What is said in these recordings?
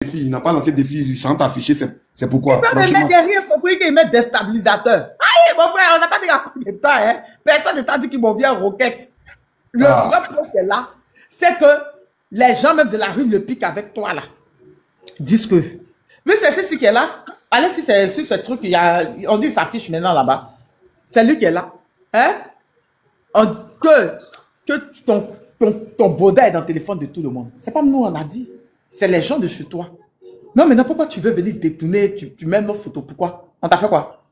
défi, il n'a pas lancé le défi sans t'afficher, c'est pourquoi. Ça me met derrière pour qu'ils mettent des stabilisateurs. Aïe, mon frère, on n'a pas dit à combien de temps, hein. Personne ne t'a dit qu'ils m'ont vu en roquette. Le vrai problème est là, c'est que les gens même de la rue le piquent avec toi là. Disent que, mais c'est ceci qui est là. Allez, si c'est sur ce truc, on dit s'affiche maintenant là-bas. C'est lui qui est là. Hein? On dit que ton baudet est dans le téléphone de tout le monde. C'est pas nous, on a dit. C'est les gens de chez toi. Non, mais non, pourquoi tu veux venir détourner, tu mets nos photos, pourquoi? On t'a fait quoi?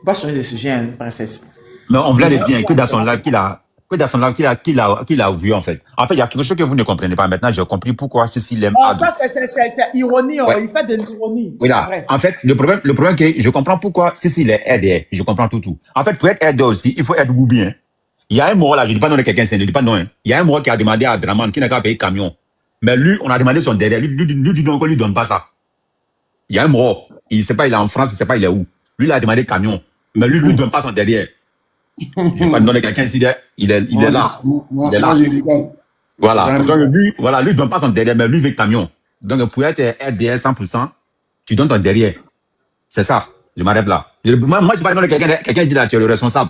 On va changer de sujet, hein, princesse. Mais on voulait le dire que dans son live qu'il a vu, en fait. En fait, il y a quelque chose que vous ne comprenez pas. Maintenant, j'ai compris pourquoi ceci l'aime. Oh, ça, c'est ironie, ouais. Il fait de l'ironie. Oui, là. En fait, le problème que je comprends pourquoi ceci est aidé. Je comprends tout. En fait, pour être aidé aussi, il faut être Woubi, hein. Il y a un mot là, je ne dis pas non de quelqu'un, je ne dis pas non, hein. Il y a un mot qui a demandé à Draman qui n'a qu'à payer camion. Mais lui, on a demandé son derrière. Lui dit donc qu'on lui donne pas ça. Il y a un mot. Il sait pas, il est en France, il sait pas, il est où. Lui, il a demandé camion. Mais lui donne pas son derrière. Je ne vais pas donner quelqu'un ici, il est là. Il est là. Voilà. Donc, lui donne pas son derrière, mais lui veut camion. Donc, pour être RDR 100%, tu donnes ton derrière. C'est ça. Je m'arrête là. Moi, je vais pas donner quelqu'un dit là, tu es le responsable.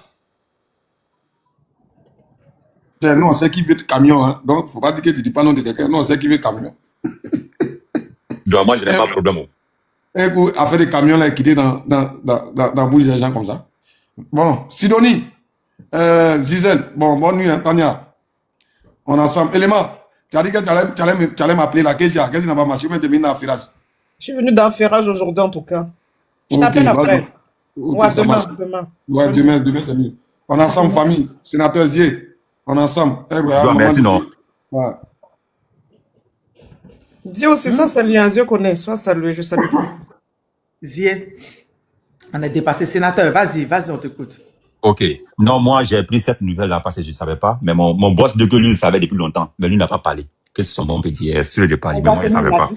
Nous, on sait qui veut camion, hein. Donc, faut pas dire que tu dis pas non de quelqu'un. Nous, on sait qui veut camion. Donc, moi, je n'ai pas de problème. Un coup, affaire de camion, là, quitter dans la bouche des gens comme ça. Bon, Sidonie, Zizel, bon, bonne nuit, hein, Tania. On est ensemble. Élément, tu as dit que tu allais m'appeler là. Qu'est-ce qu'il n'a pas marché? Je vais dans Ferrage. Je suis venu dans Ferrage aujourd'hui, en tout cas. Je t'appelle après. Ouais, demain. Ouais, demain, c'est mieux. On est ensemble, famille. Sénateur Zier. On est ensemble. Merci, non. Ouais. Dis aussi, ça, salut, un Dieu connaît. Sois salué, je salue toi. Zier, on a dépassé sénateur. Vas-y, on t'écoute. Ok. Non, moi, j'ai pris cette nouvelle-là parce que je ne savais pas. Mais mon boss de que lui, il savait depuis longtemps. Mais lui n'a pas parlé. Que c'est son bon petit. Il est sûr de parler. Mais moi, il ne savait pas.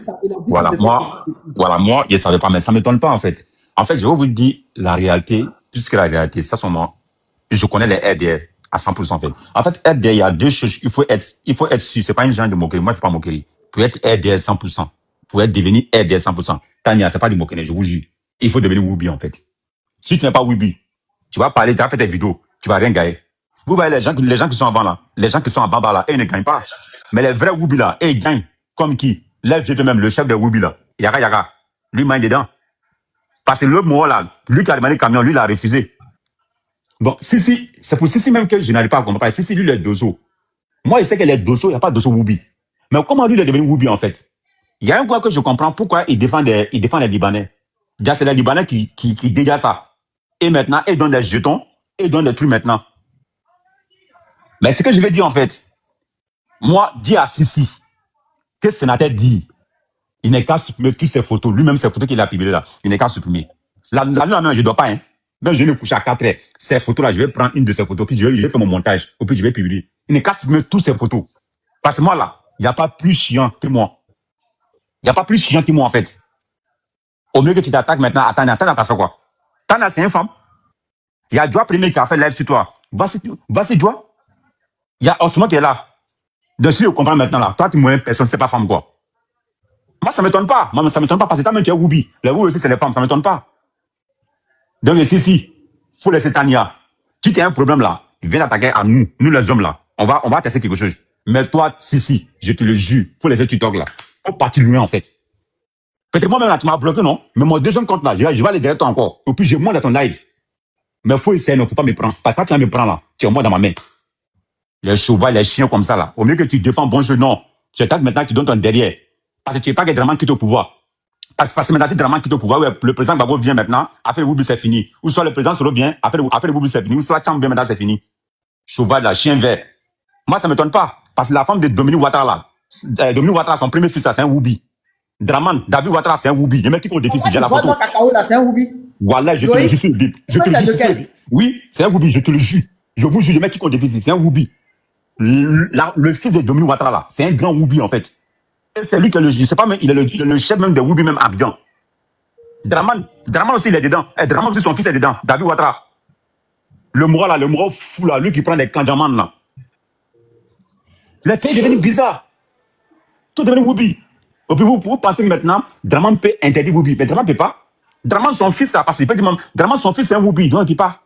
Voilà, moi, il ne savait pas. Mais ça ne m'étonne pas, en fait. En fait, je vais vous dire la réalité. Puisque la réalité, ça, c'est moi. Je connais les RDR à 100%, en fait. En fait, RDR, il y a deux choses. Il faut être sûr. C'est pas une genre de moquerie. Moi, je ne fais pas moquerie. Pour être RDR 100%. Pour être devenir RDR 100%. Tania, c'est pas du moquerie, je vous jure. Il faut devenir Woubi, en fait. Si tu n'es pas Woubi, tu vas parler, tu vas faire tes vidéos, tu vas rien gagner. Vous voyez les gens qui sont avant là, les gens qui sont en bas là, ils ne gagnent pas. Mais les vrais Woubi là, ils gagnent. Comme qui? L'FGP même, le chef de Woubi là. Yaga. Lui, il m'a dedans. Parce que le mot là, lui qui a demandé le camion, lui, il a refusé. Bon, si, c'est pour Sissi même que je n'arrive pas à comprendre. Sissi, lui, les dosso. Moi, il sait que les dosso, il n'y a pas de dosso Woubi. Mais comment lui, il est devenu Woubi en fait? Il y a un point que je comprends pourquoi il défend les Libanais. Déjà, c'est les Libanais qui dégagent ça. Et maintenant, ils donnent des jetons, ils donnent des trucs maintenant. Mais ce que je vais dire en fait, moi, dis à Sissi, que le sénateur dit, il n'est qu'à supprimer toutes ces photos, lui-même ces photos qu'il a publiées là, il n'est qu'à supprimer. La nuit, je ne dois pas, hein. Même je vais me coucher à 4 heures. Ces photos-là, je vais prendre une de ces photos, puis je vais faire mon montage, puis je vais publier. Il n'est qu'à supprimer toutes ces photos. Parce que moi là, il n'y a pas plus chiant que moi. Il n'y a pas plus chiant que moi en fait. Au mieux que tu t'attaques maintenant, Tana, t'as fait quoi? Tana, c'est une femme. Il y a Joa Premier qui a fait live sur toi. Vas-y, Joa. Il y a Osmo qui est là. Donc, si je comprends maintenant là, toi, tu moyen personne, c'est pas femme quoi. Moi, ça ne m'étonne pas. Moi, ça ne m'étonne pas parce que toi-même, tu es Woubi. Les Woubi aussi, c'est les femmes, ça ne m'étonne pas. Donc, si, faut laisser Tania. Si tu as un problème là, viens attaquer à nous les hommes là. On va tester quelque chose. Mais toi, si, je te le jure, faut laisser TikTok là. Faut partir loin en fait. Peut-être moi-même là, tu m'as bloqué, non? Mais mon deuxième compte là, je vais aller derrière toi encore. Et puis, je monte dans ton live. Mais faut essayer, non, faut pas me prendre. Parce que quand tu vas me prendre là, tu es moi dans ma main. Les cheval, les chiens comme ça là. Au mieux que tu défends bon jeu, non. Tu attends maintenant, tu donnes ton derrière. Parce que tu n'es pas que Draman qui est au pouvoir. Parce que maintenant, c'est Draman qui est au pouvoir. Ouais, le président Gbagbo vient maintenant, après le Woubi c'est fini. Ou soit le président Soro vient, après le Woubi c'est fini. Ou soit Tcham vient maintenant, c'est fini. Cheval là, chien vert. Moi, ça ne m'étonne pas. Parce que la femme de Dominique Ouattara là, Dominique Ouattara, son premier fils là, c'est un Woubi. Draman, David Ouattara, c'est un Woubi. Les mecs qui ont des fils, j'ai la photo. C'est un Woubi. Voilà, je te le jure. Je te le jure. Oui, c'est un Woubi, je te le jure. Je vous jure, les mecs qui ont des fils, c'est un Woubi. Le fils de Dominique Ouattara là, c'est un grand Woubi en fait. C'est lui qui est le, je sais pas, mais il est le chef même des Woubi même Abidjan. Draman aussi il est dedans. Draman aussi son fils est dedans. David Ouattara. Le moro fou là, lui qui prend des kanjaman là. Les pays deviennent bizarres. Tout devient Woubi. Et puis vous pensez que maintenant, Draman peut interdire Woubi. Mais Draman ne peut pas. Draman, son fils, parce qu'il peut dire, Draman, son fils, c'est un Woubi. Donc il ne peut pas.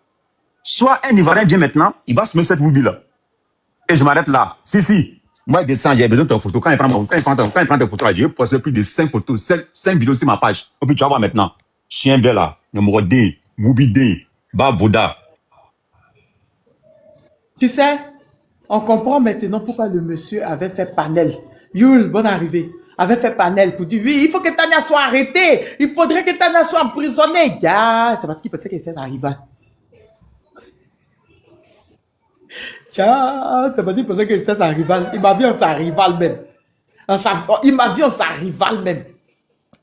Soit un Ivoirien vient maintenant, il va se mettre cette Woubi-là. Et je m'arrête là. Si. Moi, je descends, j'ai besoin de ta photo. Quand il prend tes photos, j'ai posté plus de 5 photos, 5 vidéos sur ma page. Et puis tu vas voir maintenant. Chien vert là, numéro D, Woubi D, Babouda. Tu sais, on comprend maintenant pourquoi le monsieur avait fait panel. Yul, bonne arrivée. Avait fait panel pour dire, oui, il faut que Tania soit arrêtée. Il faudrait que Tania soit emprisonnée. Gars, c'est parce qu'il pensait que c'était un rival. Tiens, c'est parce qu'il pensait que c'était sa rival. Il m'a vu en sa rival même. Il m'a vu en sa rival même.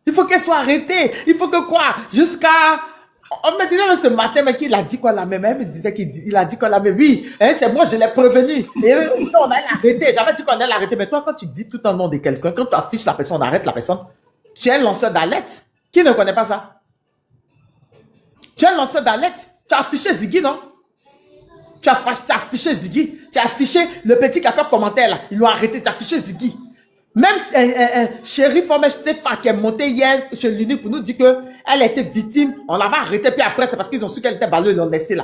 Il faut qu'elle soit arrêtée. Il faut que quoi? Jusqu'à... On me disait ce matin, mais qu'il a dit quoi là même? Elle me disait qu'il a dit quoi là même? Oui, hein, c'est moi, je l'ai prévenu. Et on allait l'arrêter. J'avais dit qu'on allait l'arrêter. Mais toi, quand tu dis tout un nom de quelqu'un, quand tu affiches la personne, on arrête la personne, tu es un lanceur d'alerte. Qui ne connaît pas ça? Tu es un lanceur d'alerte. Tu as affiché Ziggy, non? Tu as affiché Ziggy. Tu as affiché le petit qui a fait commentaire là. Ils l'ont arrêté. Tu as affiché Ziggy. Même chérie Formel Stéphane qui est montée hier chez l'UNI pour nous dire qu'elle était victime, on l'avait arrêtée, puis après c'est parce qu'ils ont su qu'elle était ballée, ils l'ont laissée là.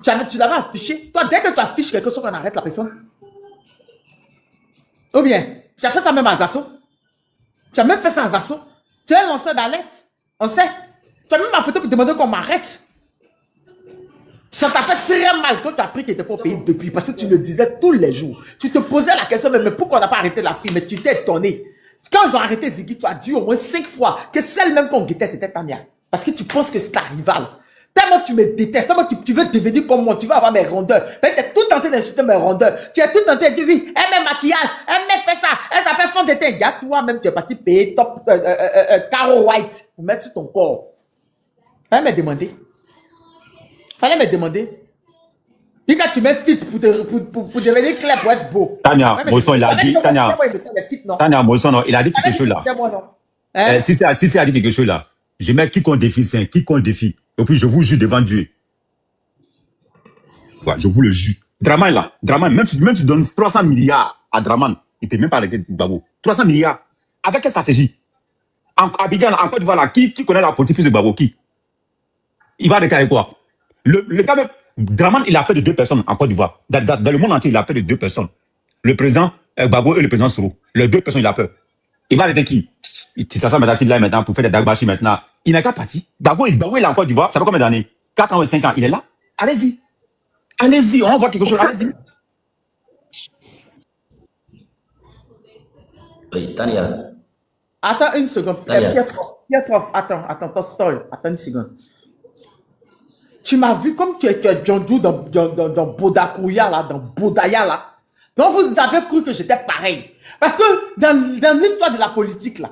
Tu l'avais affiché. Toi, dès que tu affiches quelque chose, on arrête la personne. Ou bien, tu as fait ça même à Zasso. Tu as même fait ça à Zasso. Tu es un lanceur d'alerte. On sait. Tu as même ma photo pour demander qu'on m'arrête. Ça t'a fait très mal quand tu as appris qu'elle n'était pas payée depuis, parce que tu le disais tous les jours. Tu te posais la question, mais pourquoi on n'a pas arrêté la fille? Mais tu t'es étonné. Quand ils ont arrêté Ziggy, tu as dit au moins 5 fois que celle même qu'on guettait, c'était Tania. Parce que tu penses que c'est ta rivale. Tellement tu me détestes, tellement tu veux devenir comme moi, tu veux avoir mes rondeurs. Tu es tout tenté d'insulter mes rondeurs. Tu es tout tenté de dire oui, elle met maquillage, elle met fait ça, elle s'appelle fond de teint. Gars, toi-même, tu es parti payer top Caro White pour mettre sur ton corps. Elle m'a demandé. Fallait me demander. Et quand tu mets fit pour devenir clair, pour être beau. Tania, Mosson, il a dit, Tania, Mosson, non, il a dit quelque chose là. Si c'est a dit quelque chose là, je mets quiconque défie, c'est un quiconque défie. Et puis je vous jure devant Dieu. Ouais, je vous le jure. Draman là, Draman, même si tu donnes 300 milliards à Draman, il ne peut même pas arrêter Gbagbo. 300 milliards. Avec quelle stratégie? En Abidjan, en Côte d'Ivoire là, qui connaît la politique plus de Gbagbo? Qui? Il va arrêter avec quoi? Le gars même, Draman, il a peur de 2 personnes en Côte d'Ivoire. Dans le monde entier, il a peur de 2 personnes. Le président Gbagbo et le président Soro. Les 2 personnes, il a peur. Il va arrêter qui? Il tire ça maintenant pour faire des dagbashi maintenant. Il n'a qu'à partir. Gbagbo, il est en Côte d'Ivoire. Ça fait combien d'années? 4 ans ou 5 ans. Il est là. Allez-y. Allez-y, on voit quelque chose. Allez-y. Oui, Tania. Attends une seconde. Pietro, attends, stop. Attends une seconde. Tu m'as vu comme tu es Djondjou dans Bodakouya, là, dans Bodaya, là. Donc, vous avez cru que j'étais pareil. Parce que dans l'histoire de la politique, là,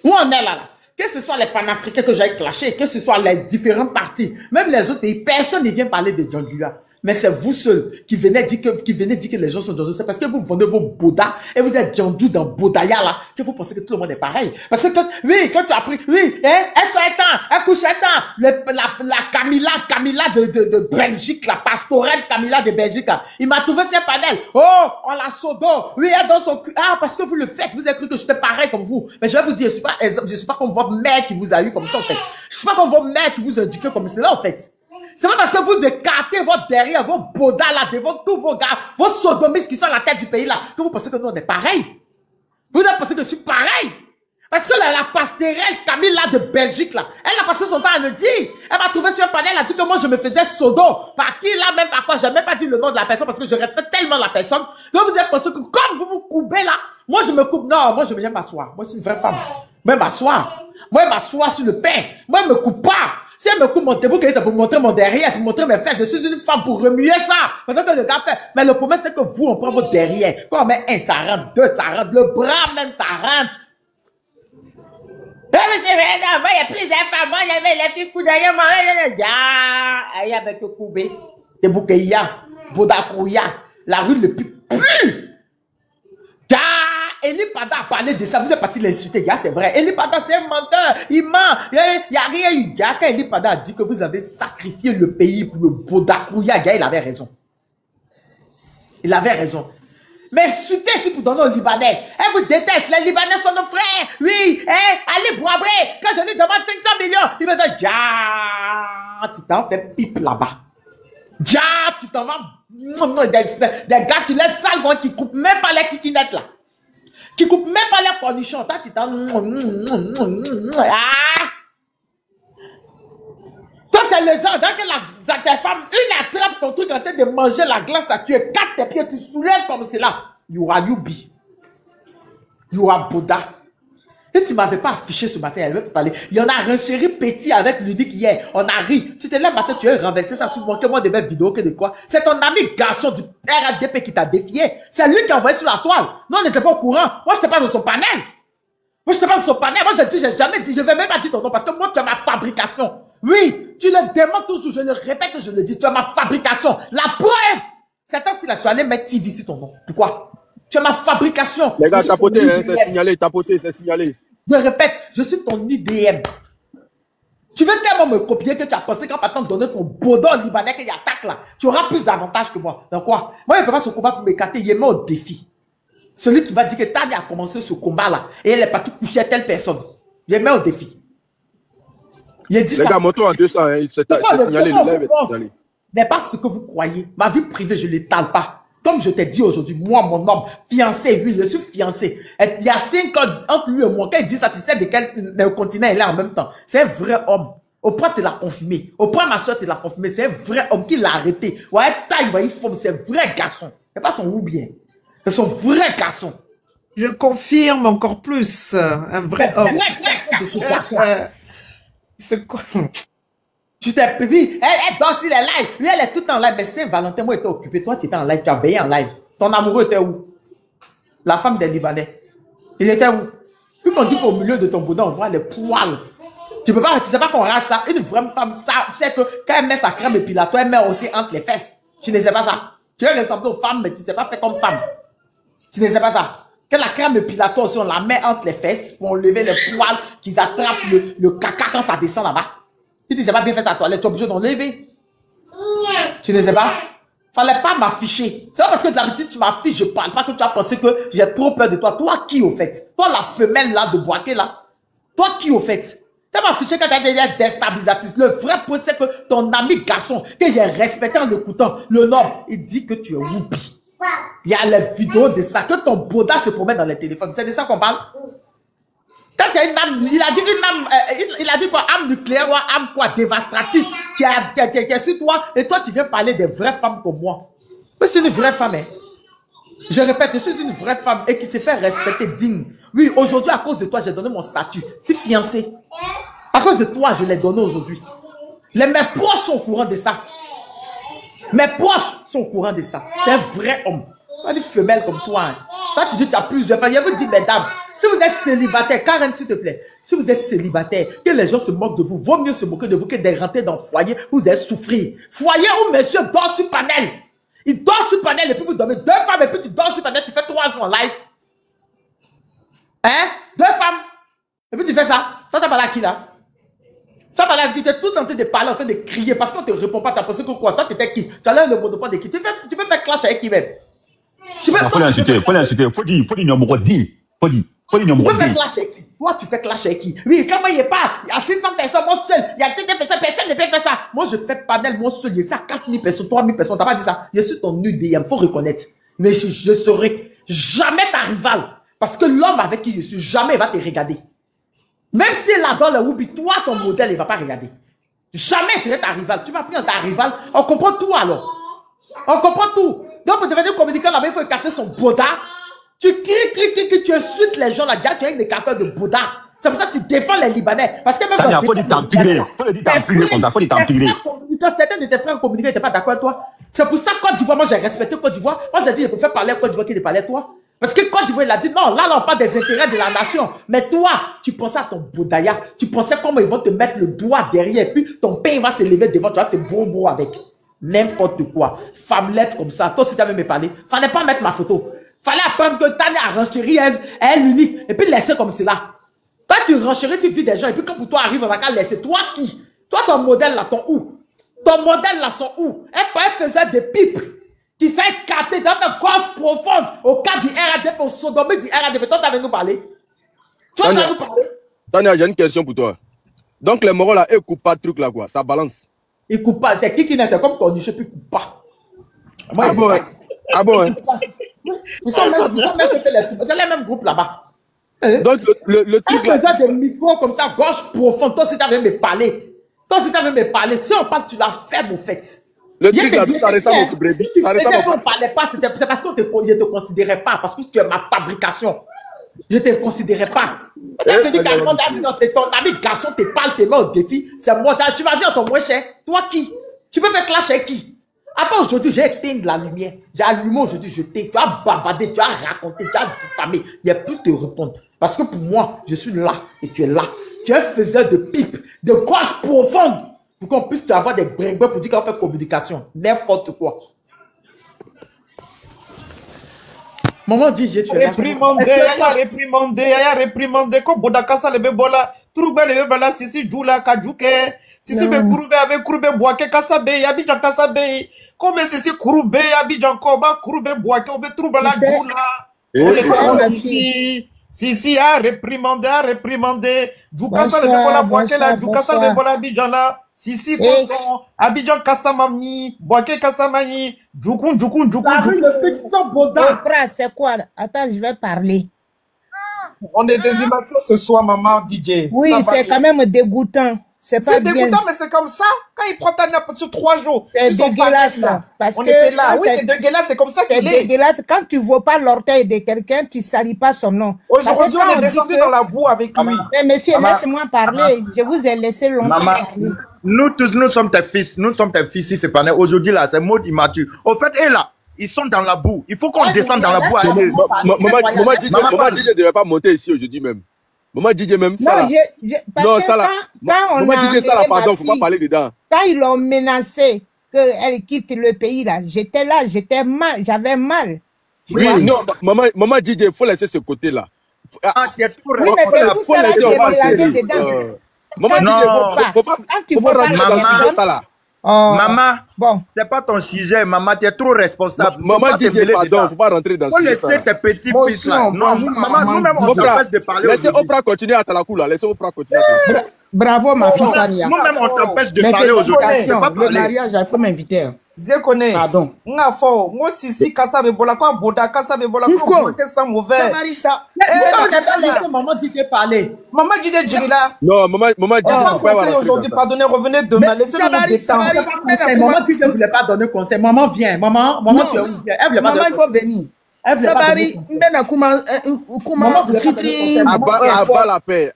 où on est là, que ce soit les panafricains que j'ai clashés, que ce soit les différents partis, même les autres pays, personne ne vient parler de Djondjouya. Mais c'est vous seuls qui venez dire que les gens sont Djondjou. C'est parce que vous vendez vos Boda et vous êtes Djondjou dans Bodaya là que vous pensez que tout le monde est pareil. Parce que quand tu as pris, oui, hein, elle soit éteinte, elle couche éteinte, la Camilla de Belgique, la pastorelle Camilla de Belgique, là, il m'a trouvé sur un panel. Oh, on la sodo. Oui, elle dans son cul. Ah, parce que vous le faites, vous avez cru que j'étais pareil comme vous. Mais je vais vous dire, je suis pas comme votre mère qui vous a eu comme ça en fait. Je suis pas comme votre mère qui vous a éduqué comme cela en fait. C'est pas parce que vous écartez votre derrière, vos bodas là, devant tous vos gars, vos sodomistes qui sont à la tête du pays là, que vous pensez que nous on est pareil. Vous avez pensé que je suis pareil. Parce que la pastorelle Camille là de Belgique là, elle a passé son temps à le dire. Elle m'a trouvé sur un panel, elle a dit que moi je me faisais sodo. Par qui là, même par quoi, j'ai même pas dit le nom de la personne parce que je respecte tellement la personne. Donc vous avez pensé que comme vous vous coupez là, moi je me coupe. Non, moi je viens m'asseoir. Moi je suis une vraie femme. Moi m'asseoir. Moi m'asseoir sur le pain. Moi je me coupe pas. Si elle me coupe mon tabou, c'est pour montrer mon derrière, c'est pour montrer mes fesses. Je suis une femme pour remuer ça. Parce que le gars fait. Mais le problème, c'est que vous, on prend votre derrière. Quand on met 1, ça rentre. 2, ça rentre. Le bras même, ça rentre. Mais c'est vrai, moi, il y a plusieurs femmes. Moi, il y avait les filles coups derrière moi. Il y avait que Koubé. De Boukeya. Bodakouya. La rue le plus. Eli Pada a parlé de ça, vous êtes parti l'insulter, gars, c'est vrai. Eli Pada, c'est un menteur, il ment. Il n'y a rien eu, gars. Quand Eli Pada a dit que vous avez sacrifié le pays pour le Bodakouya, gars, il avait raison. Il avait raison. M'insulter ici pour donner aux Libanais. Elle vous déteste. Les Libanais sont nos frères. Oui. Allez, Boabré. Quand je lui demande 500 millions, il me dit, ja, tu t'en fais pipe là-bas. Ja, tu t'en vas. Des gars qui laissent sale, qui coupent même pas les kikinettes là. Qui coupent même pas les cornichons. Toi, tu t'en. Toi, t'es le genre, dans que ta femme, une attrape ton truc en train de manger la glace, tu écartes tes pieds, tu soulèves comme cela. You are Yubi. You are Bouddha. Et tu ne m'avais pas affiché ce matin, elle veut parler. Il y en a un chéri petit avec Ludic hier. On a ri. Tu te lèves matin, tu as renversé ça sur moi, de belles vidéos que de quoi. C'est ton ami garçon du RADP qui t'a défié. C'est lui qui a envoyé sur la toile. Non, on n'était pas au courant. Moi, je n'étais pas dans son panel. Moi, je n'étais pas dans son panel. Moi, j'ai jamais dit, je ne vais même pas dire ton nom parce que moi, tu as ma fabrication. Oui, tu le demandes toujours, je le répète, je le dis, tu as ma fabrication. La preuve, c'est ainsi là, tu allais mettre TV sur ton nom. Pourquoi? Tu as ma fabrication. Les gars, tapoté, hein, c'est signalé, tapoté, c'est signalé. Je répète, je suis ton IDM. Tu veux tellement me copier que tu as pensé qu'en partant de donner ton baudon libanais qu'il attaque là, tu auras plus d'avantages que moi. Dans quoi? Moi, il ne fait pas ce combat pour m'écarter, il est mis au défi. Celui qui va dire que Tania a commencé ce combat là et elle est partie coucher à telle personne. Il est mis au défi. Il a dit les ça. gars, moto en 200, hein, c'est signalé, le live est signalé. Mais pas ce que vous croyez. Ma vie privée, je ne l'étale pas. Comme je t'ai dit aujourd'hui, moi, mon homme, fiancé, lui, je suis fiancé. Il y a 5 ans entre lui et moi. Quand il dit ça, tu sais de quel continent il est en même temps. C'est un vrai homme. Oprah te l'a confirmé. Oprah, ma soeur, te l'a confirmé. C'est un vrai homme qui l'a arrêté. Ouais, taille, il forme. C'est un vrai garçon. C'est pas son ou bien. C'est son vrai garçon. Je confirme encore plus. Un vrai homme. C'est quoi? Tu t'es oui, elle danse les lives. Lui, elle est tout en live. Mais Saint-Valentin, moi, était occupé. Toi, tu étais en live. Tu as veillé en live. Ton amoureux était où? La femme des Libanais. Il était où? Puis on dit qu'au milieu de ton boudin, on voit les poils. Tu sais pas qu'on rase ça. Une vraie femme, ça, tu sais que quand elle met sa crème épilatoire, elle met aussi entre les fesses. Tu ne sais pas ça. Tu es ressemblé aux femmes, mais tu ne sais pas faire comme femme. Tu ne sais pas ça. Que la crème épilatoire aussi, on la met entre les fesses pour enlever les poils qu'ils attrapent le caca quand ça descend là-bas. Si tu ne sais pas bien faire ta toilette, tu es obligé d'enlever. Tu ne sais pas? Fallait pas m'afficher. C'est pas parce que d'habitude tu m'affiches, je parle pas que tu as pensé que j'ai trop peur de toi. Toi qui au fait? Toi la femelle là de Boaké là? Toi qui au fait? Tu m'as affiché quand tu as déjà déstabilisatrice. Le vrai point c'est que ton ami garçon, que j'ai respecté en l'écoutant, le nom, il dit que tu es whoopi. Il y a les vidéos de ça, que ton Bouddha se promène dans les téléphones. C'est de ça qu'on parle? Quand tu as une âme, il a dit une âme, il a dit quoi, âme nucléaire ou âme quoi, dévastatrice, qui est sur toi, et toi tu viens parler des vraies femmes comme moi. Je suis une vraie femme, hein. Je répète, je suis une vraie femme et qui se fait respecter digne. Oui, aujourd'hui, à cause de toi, j'ai donné mon statut. C'est fiancé. À cause de toi, je l'ai donné aujourd'hui. Mes proches sont au courant de ça. Mes proches sont au courant de ça. C'est un vrai homme. Pas une femelle comme toi. Hein. Toi, tu dis que tu as plusieurs femmes. Je vous dis, mesdames, si vous êtes célibataire, Karen, s'il te plaît, si vous êtes célibataire, que les gens se moquent de vous, vaut mieux se moquer de vous que de rentrer dans le foyer où vous allez souffrir. Foyer où monsieur dort sur panel. Il dort sur panel et puis vous dormez 2 femmes et puis tu dors sur panel, tu fais 3 jours en live. Hein? 2 femmes. Et puis tu fais ça. Ça t'a parlé à qui là? Ça t'a parlé à qui? Tu es tout en train de parler, en train de crier parce qu'on ne te répond pas. Tu as pensé que quoi? Toi, tu étais qui? Tu as l'air le monopole de qui? Tu peux faire clash avec qui même? Il faut l'insulter, faut l'insulter. Faut dire numéro 10. Faut dire numéro 10. Tu peux faire clash avec qui? Toi, tu fais clash avec qui? Oui, quand moi, il n'y a pas, il y a 600 personnes, moi seul, il y a 200 personnes, personne ne peut faire ça. Moi, je fais panel, moi seul, il y a 4000 personnes, 3000 personnes, t'as pas dit ça. Je suis ton UDM, faut reconnaître. Mais je serai jamais ta rivale. Parce que l'homme avec qui je suis, jamais il va te regarder. Même si elle adore le Whoopi, toi, ton modèle, il va pas regarder. Jamais il serait ta rivale. Tu m'as pris en ta rivale, on comprend tout alors. On comprend tout. Donc, pour devenir communicant là-bas, il faut écarter son Bouddha. Tu cries, tu insultes les gens là, tu as une écarteur de Bouddha. C'est pour ça que tu défends les Libanais. Parce que même Tania, faut dire t'empirer. Faut le dire t'empirer comme ça, faut dire t'empirer. Certains de tes frères communicants n'étaient pas d'accord avec toi. C'est pour ça que Côte d'Ivoire, moi j'ai respecté Côte d'Ivoire. Moi j'ai dit, je préfère parler à Côte d'Ivoire qu'il ne parlait à toi. Parce que Côte d'Ivoire, il a dit, non, là, on parle des intérêts de la nation. Mais toi, tu pensais à ton Boudaya. Tu pensais comment ils vont te mettre le doigt derrière. Et puis ton pain va se lever devant, tu vas te bourrer avec. N'importe quoi. Femmelette comme ça. Toi, si tu avais me parlé, fallait pas mettre ma photo. Fallait apprendre que Tania a renchéri, elle unique. Et puis laisser comme cela. Toi, tu renchéris sur vie des gens. Et puis quand pour toi arrive, on va laisser. Toi qui? Toi, ton modèle là, ton où? Ton modèle là, son où? Elle faisait des pipes. qui s'est écarté dans une cause profonde au cas du RADP, au sodomie du RADP. Toi, tu avais nous parler. Tu vas nous parler. Tania, j'ai une question pour toi. Donc, les moraux là, ils coupent pas le truc là, quoi. Ça balance. Ils coupent pas. C'est qui n'est, c'est comme ton je ne coupe pas. Moi, ah bon, hein? Ah bon, hein? Nous sommes même les mêmes groupes là-bas. Donc, le truc là. Tu faisais des micros comme ça, gauche profonde. Toi, si tu avais me parler. Toi, si tu avais me parler. Si on parle, tu l'as fait, mon fait. Le truc là, ça ressemble au brebis. Si tu ne parlais pas, c'est parce que je ne te considérais pas. Parce que tu es ma fabrication. Je ne te considérais pas. Tu as dit qu'à c'est ton ami garçon te parle, te met au défi. C'est moi. Tu m'as vu en ton moins cher. Toi qui? Tu peux faire clash avec qui? Après aujourd'hui, j'ai éteint la lumière. J'ai allumé aujourd'hui, je t'ai. Tu as bavardé, tu as raconté, tu as diffamé. Il n'y a plus te répondre. Parce que pour moi, je suis là et tu es là. Tu es un faiseur de pipe, de gauche profonde. Pour qu'on puisse avoir des bringues pour dire qu'on fait communication. N'importe quoi. Maman dit, j'ai tué. Réprimandé, comme Bodakasa le bébola, Troubé le bébola, Sisi Djoula, Kadjouke, Sisi Bekourbe, avec Kourbe Boake, Kasabe, Abidjan Kasabe, comme Sisi Kourbe, Abidjan Koba, Kourbe Boake, Obe Troubala Djoula. Si, a réprimandé, Djoukasa le bébola, Boake, la Djoukasa le bébola, Abidjan là. Si, Kosson, Abidjan Kassamani, Boake Kassamani, Djoukoun. Oprah, c'est quoi? Attends, je vais parler. On est des immatures ce soir, maman DJ. Oui, c'est quand même dégoûtant. C'est pas bien. C'est dégoûtant, mais c'est comme ça. Quand il prend ta nappe sur 3 jours, c'est dégueulasse. Parce on que était là. Oui, c'est dégueulasse, c'est comme ça qu'il est. C'est dégueulasse. Quand tu ne vois pas l'orteil de quelqu'un, tu ne salis pas son nom. Aujourd'hui, on est descendu dans la boue avec lui. Mais monsieur, laisse-moi parler. Je vous ai laissé longtemps. Maman, nous tous, nous sommes tes fils. Nous sommes tes fils ici, c'est pas aujourd'hui là, c'est mode immature. Au fait, et là, ils sont dans la boue. Il faut qu'on descende dans la boue. Maman DJ ne devait pas monter ici aujourd'hui même. Maman DJ même ça là. Non, ça là. Maman DJ ça là, pardon, faut pas parler dedans. Quand ils l'ont menacé qu'elle quitte le pays là, j'étais là, j'étais mal, j'avais mal. Oui, non, maman DJ, il faut laisser ce côté là. Oui, mais c'est tout ça là qui est mélangé dedans. Maman DJ, faut pas rentrer ça là. Maman, bon, c'est pas ton sujet, maman, tu es trop responsable. Maman dit pardon, faut pas rentrer dans ce sujet. Faut laisser tes petits fils là. Non, maman, nous-mêmes on t'empêche de parler. Laissez Oprah continuer à Talakou là, laissez Oprah continuer à Talakou. Bravo ma fille Tania. Nous-mêmes on t'empêche de parler aujourd'hui. Le mariage, il faut m'inviter. Zekone. Pardon. Nga fo, ngo sisi kasabe bola kwa boda kasabe bola kwa que ça mauvais. Ça marie ça. Maman dit de parler. Maman dit de dire là. Non, maman dit pas aujourd'hui, pardonnez, revenez demain, laissez-nous détendre. Maman dit ne voulait pas donner conseil. Maman vient. Maman tu es où? Elle voulait pas donner. Maman il faut venir. Sabari, mbena comment titri abat la paix.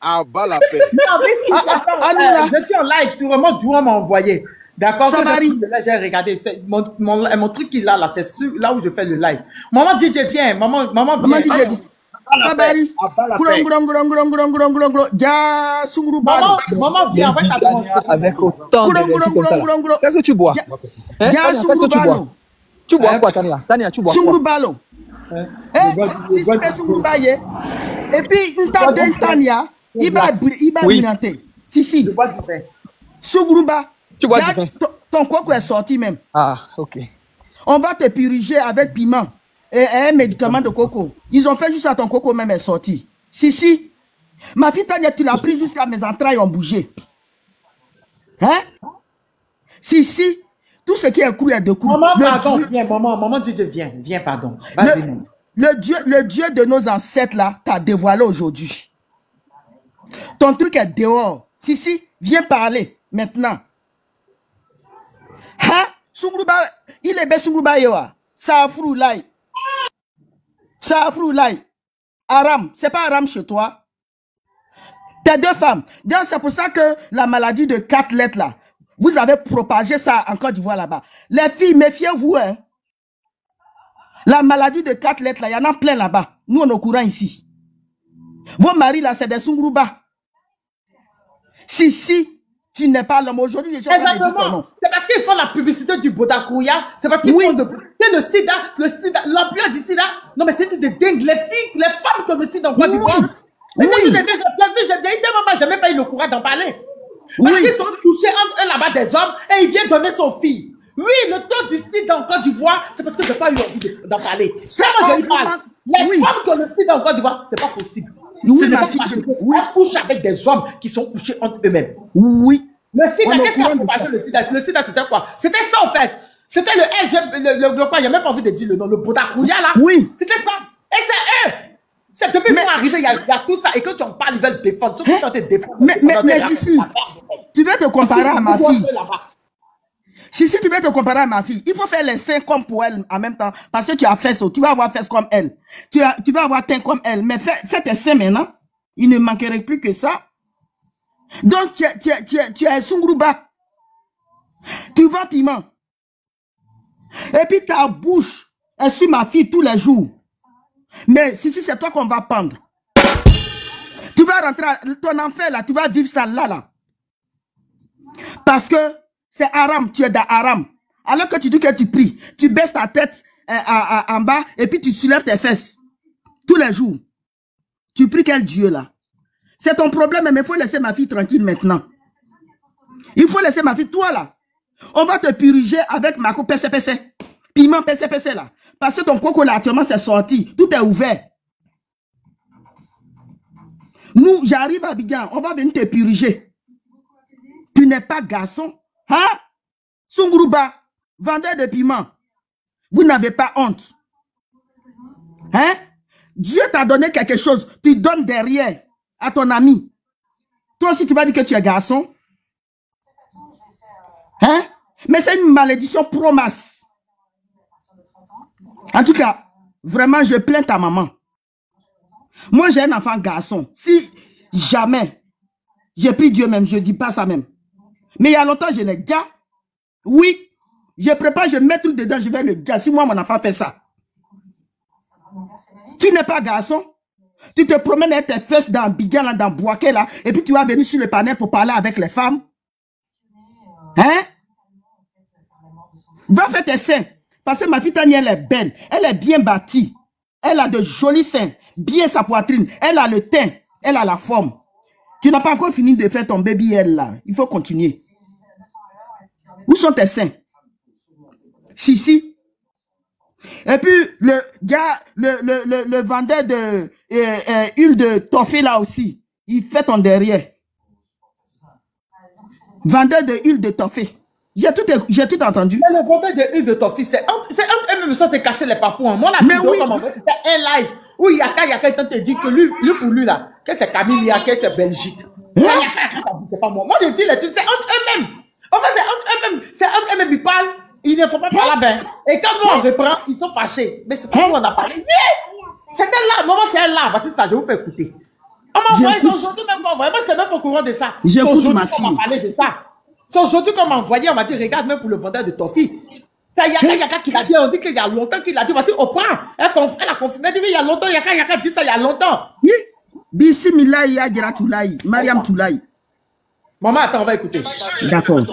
Je suis en live sur vraiment Djouan m'a envoyé. D'accord, j'ai regardé mon truc qu'il a là, c'est là où je fais le live. Maman dit je viens, maman vient. Sabari, maman vient avec autant d'énergie comme ça. Qu'est-ce que tu bois? Qu'est-ce que tu bois? Tu bois quoi, Tania? Tania, tu bois quoi? Et puis, Tania, il va briller. Si. Sungruba. Tu bois du vin. Ton coco est sorti même. Ah, ok. On va te puriger avec piment et un médicament de coco. Ils ont fait juste à ton coco même est sorti. Si. Ma fille Tania, tu l'as pris jusqu'à mes entrailles ont bougé. Hein? Si. Tout ce qui est cru est de cru. Maman, pardon, viens, maman dit viens, pardon. Vas-y. Le Dieu de nos ancêtres là t'a dévoilé aujourd'hui. Ton truc est dehors. Si, viens parler maintenant. Hein? Sungruba, il est bien Sungruba yewa. Safrou lai. Aram, c'est pas Aram chez toi. T'es 2 femmes. Donc c'est pour ça que la maladie de 4 lettres là, vous avez propagé ça en Côte d'Ivoire là-bas. Les filles, méfiez-vous, hein. La maladie de 4 lettres là, il y en a plein là-bas. Nous on est au courant ici. Vos maris là, c'est des Sungruba. Si. Tu n'es pas l'homme. Aujourd'hui, je suis en train de dire ton nom. C'est parce qu'ils font la publicité du Bodakouya. C'est parce qu'ils font le sida, l'ampleur du sida. Non, mais c'est tout des dingues. Les femmes qui ont le sida en Côte d'Ivoire. Mais c'est tout des dingues. J'ai même pas eu le courage d'en parler. Parce qu'ils sont touchés entre eux là-bas des hommes et ils viennent donner son fille. Oui, le taux du sida en Côte d'Ivoire, c'est parce que je n'ai pas eu envie d'en parler. C'est moi je parle. Les femmes qui ont le sida en Côte d'Ivoire, c'est pas possible. Oui, ma fille. On couche avec des hommes qui sont couchés entre eux-mêmes. Oui. Le sida, qu'est-ce qui a propagé le sida? Le sida, c'était quoi? C'était ça, en fait. C'était le quoi? Il n'y a même pas envie de dire le nom. Le Botakouya, là. Oui. C'était ça. Et c'est eux. C'est depuis qu'ils sont arrivés, il y a tout ça. Et quand tu en parles, ils veulent défendre. Ceux qui ont te défendre. Mais si, tu veux te comparer à ma fille. Si tu veux te comparer à ma fille, il faut faire les seins comme pour elle en même temps. Parce que tu as fait ça. Tu vas avoir fesses comme elle. Tu vas avoir teint comme elle. Mais fais tes seins maintenant. Il ne manquerait plus que ça. Donc, tu es Sungrouba. Tu vends piment. Et puis ta bouche est sur ma fille tous les jours. Mais si c'est toi qu'on va pendre. Tu vas rentrer, ton enfer là, tu vas vivre ça là. Parce que c'est haram, tu es dans haram. Alors que tu dis que tu pries, tu baisses ta tête en bas et puis tu soulèves tes fesses. Tous les jours. Tu pries quel Dieu là? C'est ton problème, mais il faut laisser ma fille tranquille maintenant. Il faut laisser ma fille, toi là. On va te purger avec ma coupe PC. Piment PC là. Parce que ton coco là actuellement c'est sorti. Tout est ouvert. Nous, j'arrive à Abidjan, on va venir te purger. Tu n'es pas garçon. Hein? Sungrouba, vendeur de piment. Vous n'avez pas honte. Hein? Dieu t'a donné quelque chose. Tu donnes derrière à ton ami. Toi aussi, tu vas dire que tu es garçon. Hein? Mais c'est une malédiction pro-masse. En tout cas, vraiment, je plains ta maman. Moi, j'ai un enfant garçon. Si jamais j'ai pris Dieu même, je ne dis pas ça même. Mais il y a longtemps, je l'ai dit. Oui, je prépare, je mets tout dedans, je vais le dire. Si moi, mon enfant fait ça. Tu n'es pas garçon. Tu te promènes avec tes fesses dans Bidjan, là, dans Boaké, là, et puis tu vas venir sur le panel pour parler avec les femmes. Hein? Va faire tes seins. Parce que ma fille Tania, elle est belle. Elle est bien bâtie. Elle a de jolis seins. Bien sa poitrine. Elle a le teint. Elle a la forme. Tu n'as pas encore fini de faire ton baby, elle, là. Il faut continuer. Où sont tes seins? Si. Et puis, le gars, le vendeur de huile de toffee, là aussi. Il fait ton derrière. Vendeur de huile de toffee. J'ai tout entendu. Mais le vendeur de huile de toffee, c'est eux-mêmes sont cassé les papous. Moi, la vidéo qu'on m'envoie, c'était un live où Yaka il te dit que lui pour lui là, que c'est Camille Yaka, c'est Belgique. C'est pas moi. Moi, je dis les trucs, c'est eux-mêmes. En fait, c'est eux-mêmes. C'est eux-mêmes, ils parlent. Il ne faut pas parler bien. Et quand nous on reprend, ils sont fâchés. Mais c'est pas nous on a parlé. C'était là, maman, c'est là. Voici ça, je vous fais écouter. On m'a envoyé, c'est aujourd'hui même qu'on m'a. Moi, je n'étais même pas au courant de ça. J'écoute ma fille. On m'a parlé de ça. C'est aujourd'hui qu'on m'a envoyé, on m'a dit, regarde, même pour le vendeur de toffee. Yaka qui l'a dit, on dit qu'il y a longtemps qu'il l'a dit. Voici Oprah. Elle a confirmé, elle dit, oui, il y a longtemps, Yaka dit ça il y a longtemps. Bissi Milaï Yadira Toulaï, Mariam Toulaï. Maman, attends, on va écouter. D'accord.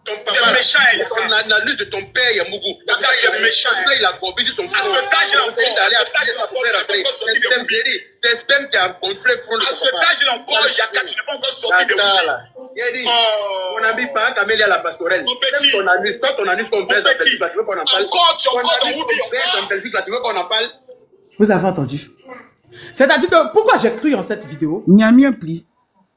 Ton papa méchant, la lutte de ton père, Yamougou. Ton père est méchant. Il a gombé sur ton père. À ce âge-là encore, c'est sperme qui a gonflé front. À ce âge-là encore, Yaka, tu n'es pas encore sorti de vous. Il a dit, mon ami, pas Camélia la pastorelle. Ton anus, quand ton anus ton père dans Belgique, tu veux qu'on en parle. Encore, tu en Belgique, tu veux qu'on en parle. Vous avez entendu? C'est-à-dire que, pourquoi j'ai cru en cette vidéo? Il n'y a mieux pris.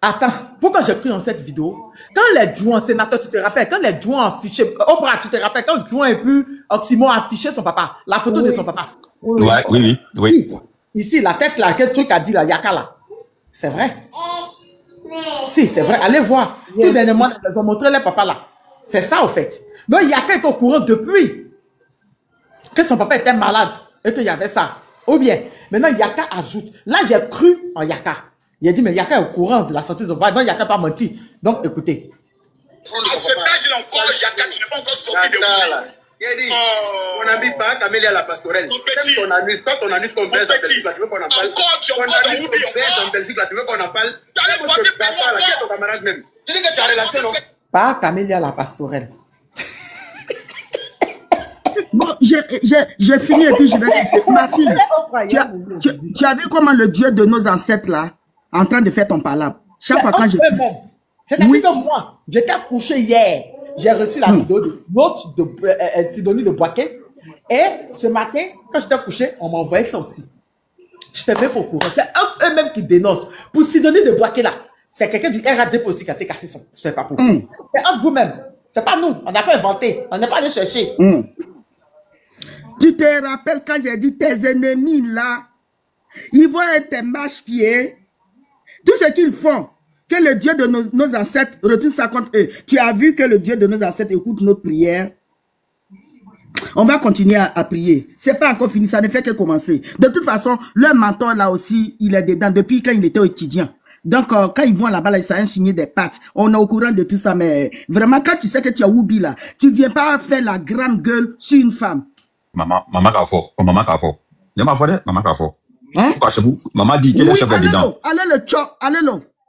Attends, pourquoi j'ai cru en cette vidéo? Quand les Jouans, sénateurs, tu te rappelles, quand les Jouans affichaient, Oprah, tu te rappelles, quand Jouan et puis Oxymore affichaient son papa, la photo de son papa. Oui. Ici, la tête là, quel truc a dit la Yaka là? C'est vrai. Si, c'est vrai. Allez voir. Tout dernièrement, ils ont montré les papas là. C'est ça, au fait. Donc, Yaka est au courant depuis que son papa était malade et qu'il y avait ça. Ou bien, maintenant, Yaka ajoute. Là, j'ai cru en Yaka. Il a dit, mais Yaka est au courant de la santé de son papa. Donc, Yaka n'a pas menti. Donc, écoutez. À ce âge-là encore, Yaka, tu n'es pas encore sorti de vous. Il a dit, mon ami, pas Camélia la pastorelle. Ton anus, quand ton anus ton père dans Belgique, tu veux qu'on en parle. Encore, tu en parles dans Belgique, tu veux qu'on en parle. T'allais voir tes parents, là, ton camarade même. Tu dis que tu as relation, non? Pas Camélia la pastorelle. Bon, j'ai fini et puis je vais quitter. Ma fille, tu as vu comment le Dieu de nos ancêtres là, en train de faire ton palabre. Chaque fois quand je... C'est-à-dire que moi, j'étais couché hier. J'ai reçu la vidéo de l'autre de Sidonie de Boaké. Et ce matin, quand j'étais couché, on m'a envoyé ça aussi. Je t'ai fait pour courant. C'est eux-mêmes qui dénoncent. Pour Sidonie de Boaké là, c'est quelqu'un du RADP aussi qui a été cassé son. Je sais pas pour. C'est entre vous-même. C'est pas nous. On n'a pas inventé. On n'est pas allé chercher. Tu te rappelles quand j'ai dit tes ennemis là, ils vont être tes marche-pieds. Tout ce qu'ils font, que le Dieu de nos ancêtres retourne ça contre eux. Tu as vu que le Dieu de nos ancêtres écoute notre prière. On va continuer à prier. C'est pas encore fini, ça ne fait que commencer. De toute façon, leur mentor là aussi, il est dedans depuis quand il était étudiant. Donc, quand ils vont là-bas, ça a signé des pattes. On est au courant de tout ça, mais vraiment, quand tu sais que tu as Woubi là, tu viens pas faire la grande gueule sur une femme. Maman Carrefour. Maman Carrefour. Maman Carrefour. Hein? Maman dit qu'elle est chef dedans. Allez,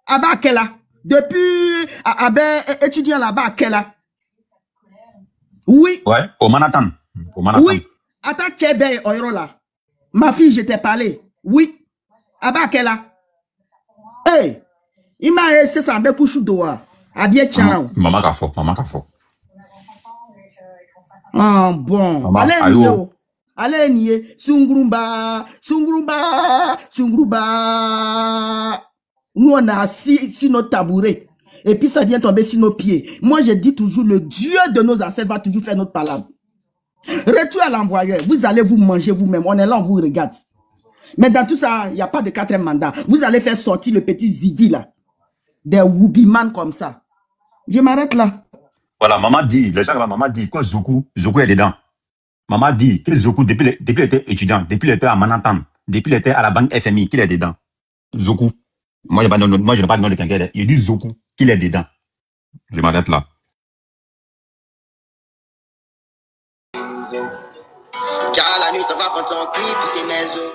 Aba Akela. Depuis, étudiant là-bas, Akela. Oui. Ouais, au Manhattan. Oui. Attends, Tchébé, là. Ma fille, je t'ai parlé. Oui. Aba Akela. Hey. Il m'a laissé ça, avec couchou doa. Abie Tchana. Maman Carrefour. Ah bon. Allez, nié. Sungrumba. Nous, on a assis sur notre tabouret. Et puis, ça vient tomber sur nos pieds. Moi, je dis toujours, le Dieu de nos ancêtres va toujours faire notre parole. Retour à l'envoyeur. Vous allez vous manger vous-même. On est là, on vous regarde. Mais dans tout ça, il n'y a pas de 4e mandat. Vous allez faire sortir le petit Ziggy, là. Des Woubiman comme ça. Je m'arrête là. Voilà, maman dit, les gens là, maman dit que Zoku est dedans. Maman dit que Zoku, depuis qu'il était étudiant, depuis qu'il était à Manhattan, depuis qu'il était à la banque FMI, qu'il est dedans. Zoku. Moi, je n'ai pas de nom de quelqu'un. Il dit Zoku, qu'il est dedans. Je m'arrête là. La nuit, ça va quand on prie pour ses maisons.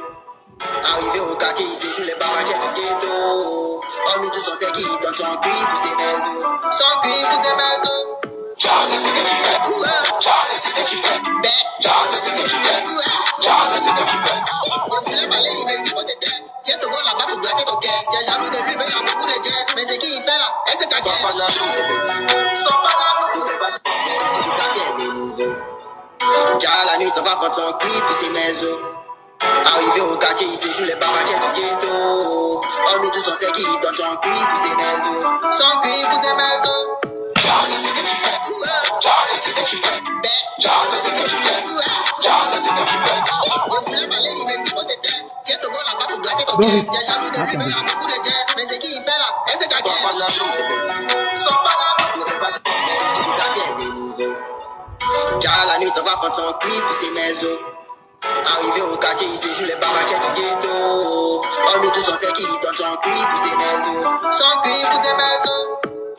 Arrivé au quartier, il séjoue les barraquettes du ghetto. Oh, nous tous on sait qui dans ton cri pour ses maisons. Son cri pour ses maisons. Genre, c'est ce que tu fais. Genre, c'est ce que tu fais. Genre, c'est ce que tu fais. Genre, c'est ce que tu fais. Il voulait parler, il m'a dit pour tes têtes. Tiens ton gars là-bas pour glacer ton cœur. Tiens, jaloux de lui, mais il y a beaucoup de jets. Mais c'est qui il fait là? Est-ce que tu as gagné? Sois pas jaloux. Sois pas jaloux. Tu sais pas si c'est du quartier des maisons. Genre, la nuit, ça va quand on crie pour ses maisons. Arrivé au quartier, il séjoue les barraquettes du ghetto. Oh, nous tous on sait qui dans ton cri pour ses maisons. Son cri pour ses maisons. Genre, c'est ce que tu fais. Genre, c'est ce que tu fais. Genre, c'est ce que tu fais. Genre, c'est ce que tu fais. Il voulait parler, il m'a dit pour tes têtes. Tiens ton gars là-bas pour glacer ton cœur. Tiens, jaloux de lui, mais il y a beaucoup de jets. Mais c'est qui il fait là? Est-ce que tu as gagné? Sois pas jaloux. Sois pas jaloux. Tu sais pas si c'est du quartier des maisons. Genre, la nuit, ça va quand on crie pour ses maisons. Arrivé au quartier, il séjoue les barraquettes du ghetto. Oh, nous tous on sait qui dans ton cri pour ses maisons. Son cri pour ses maisons.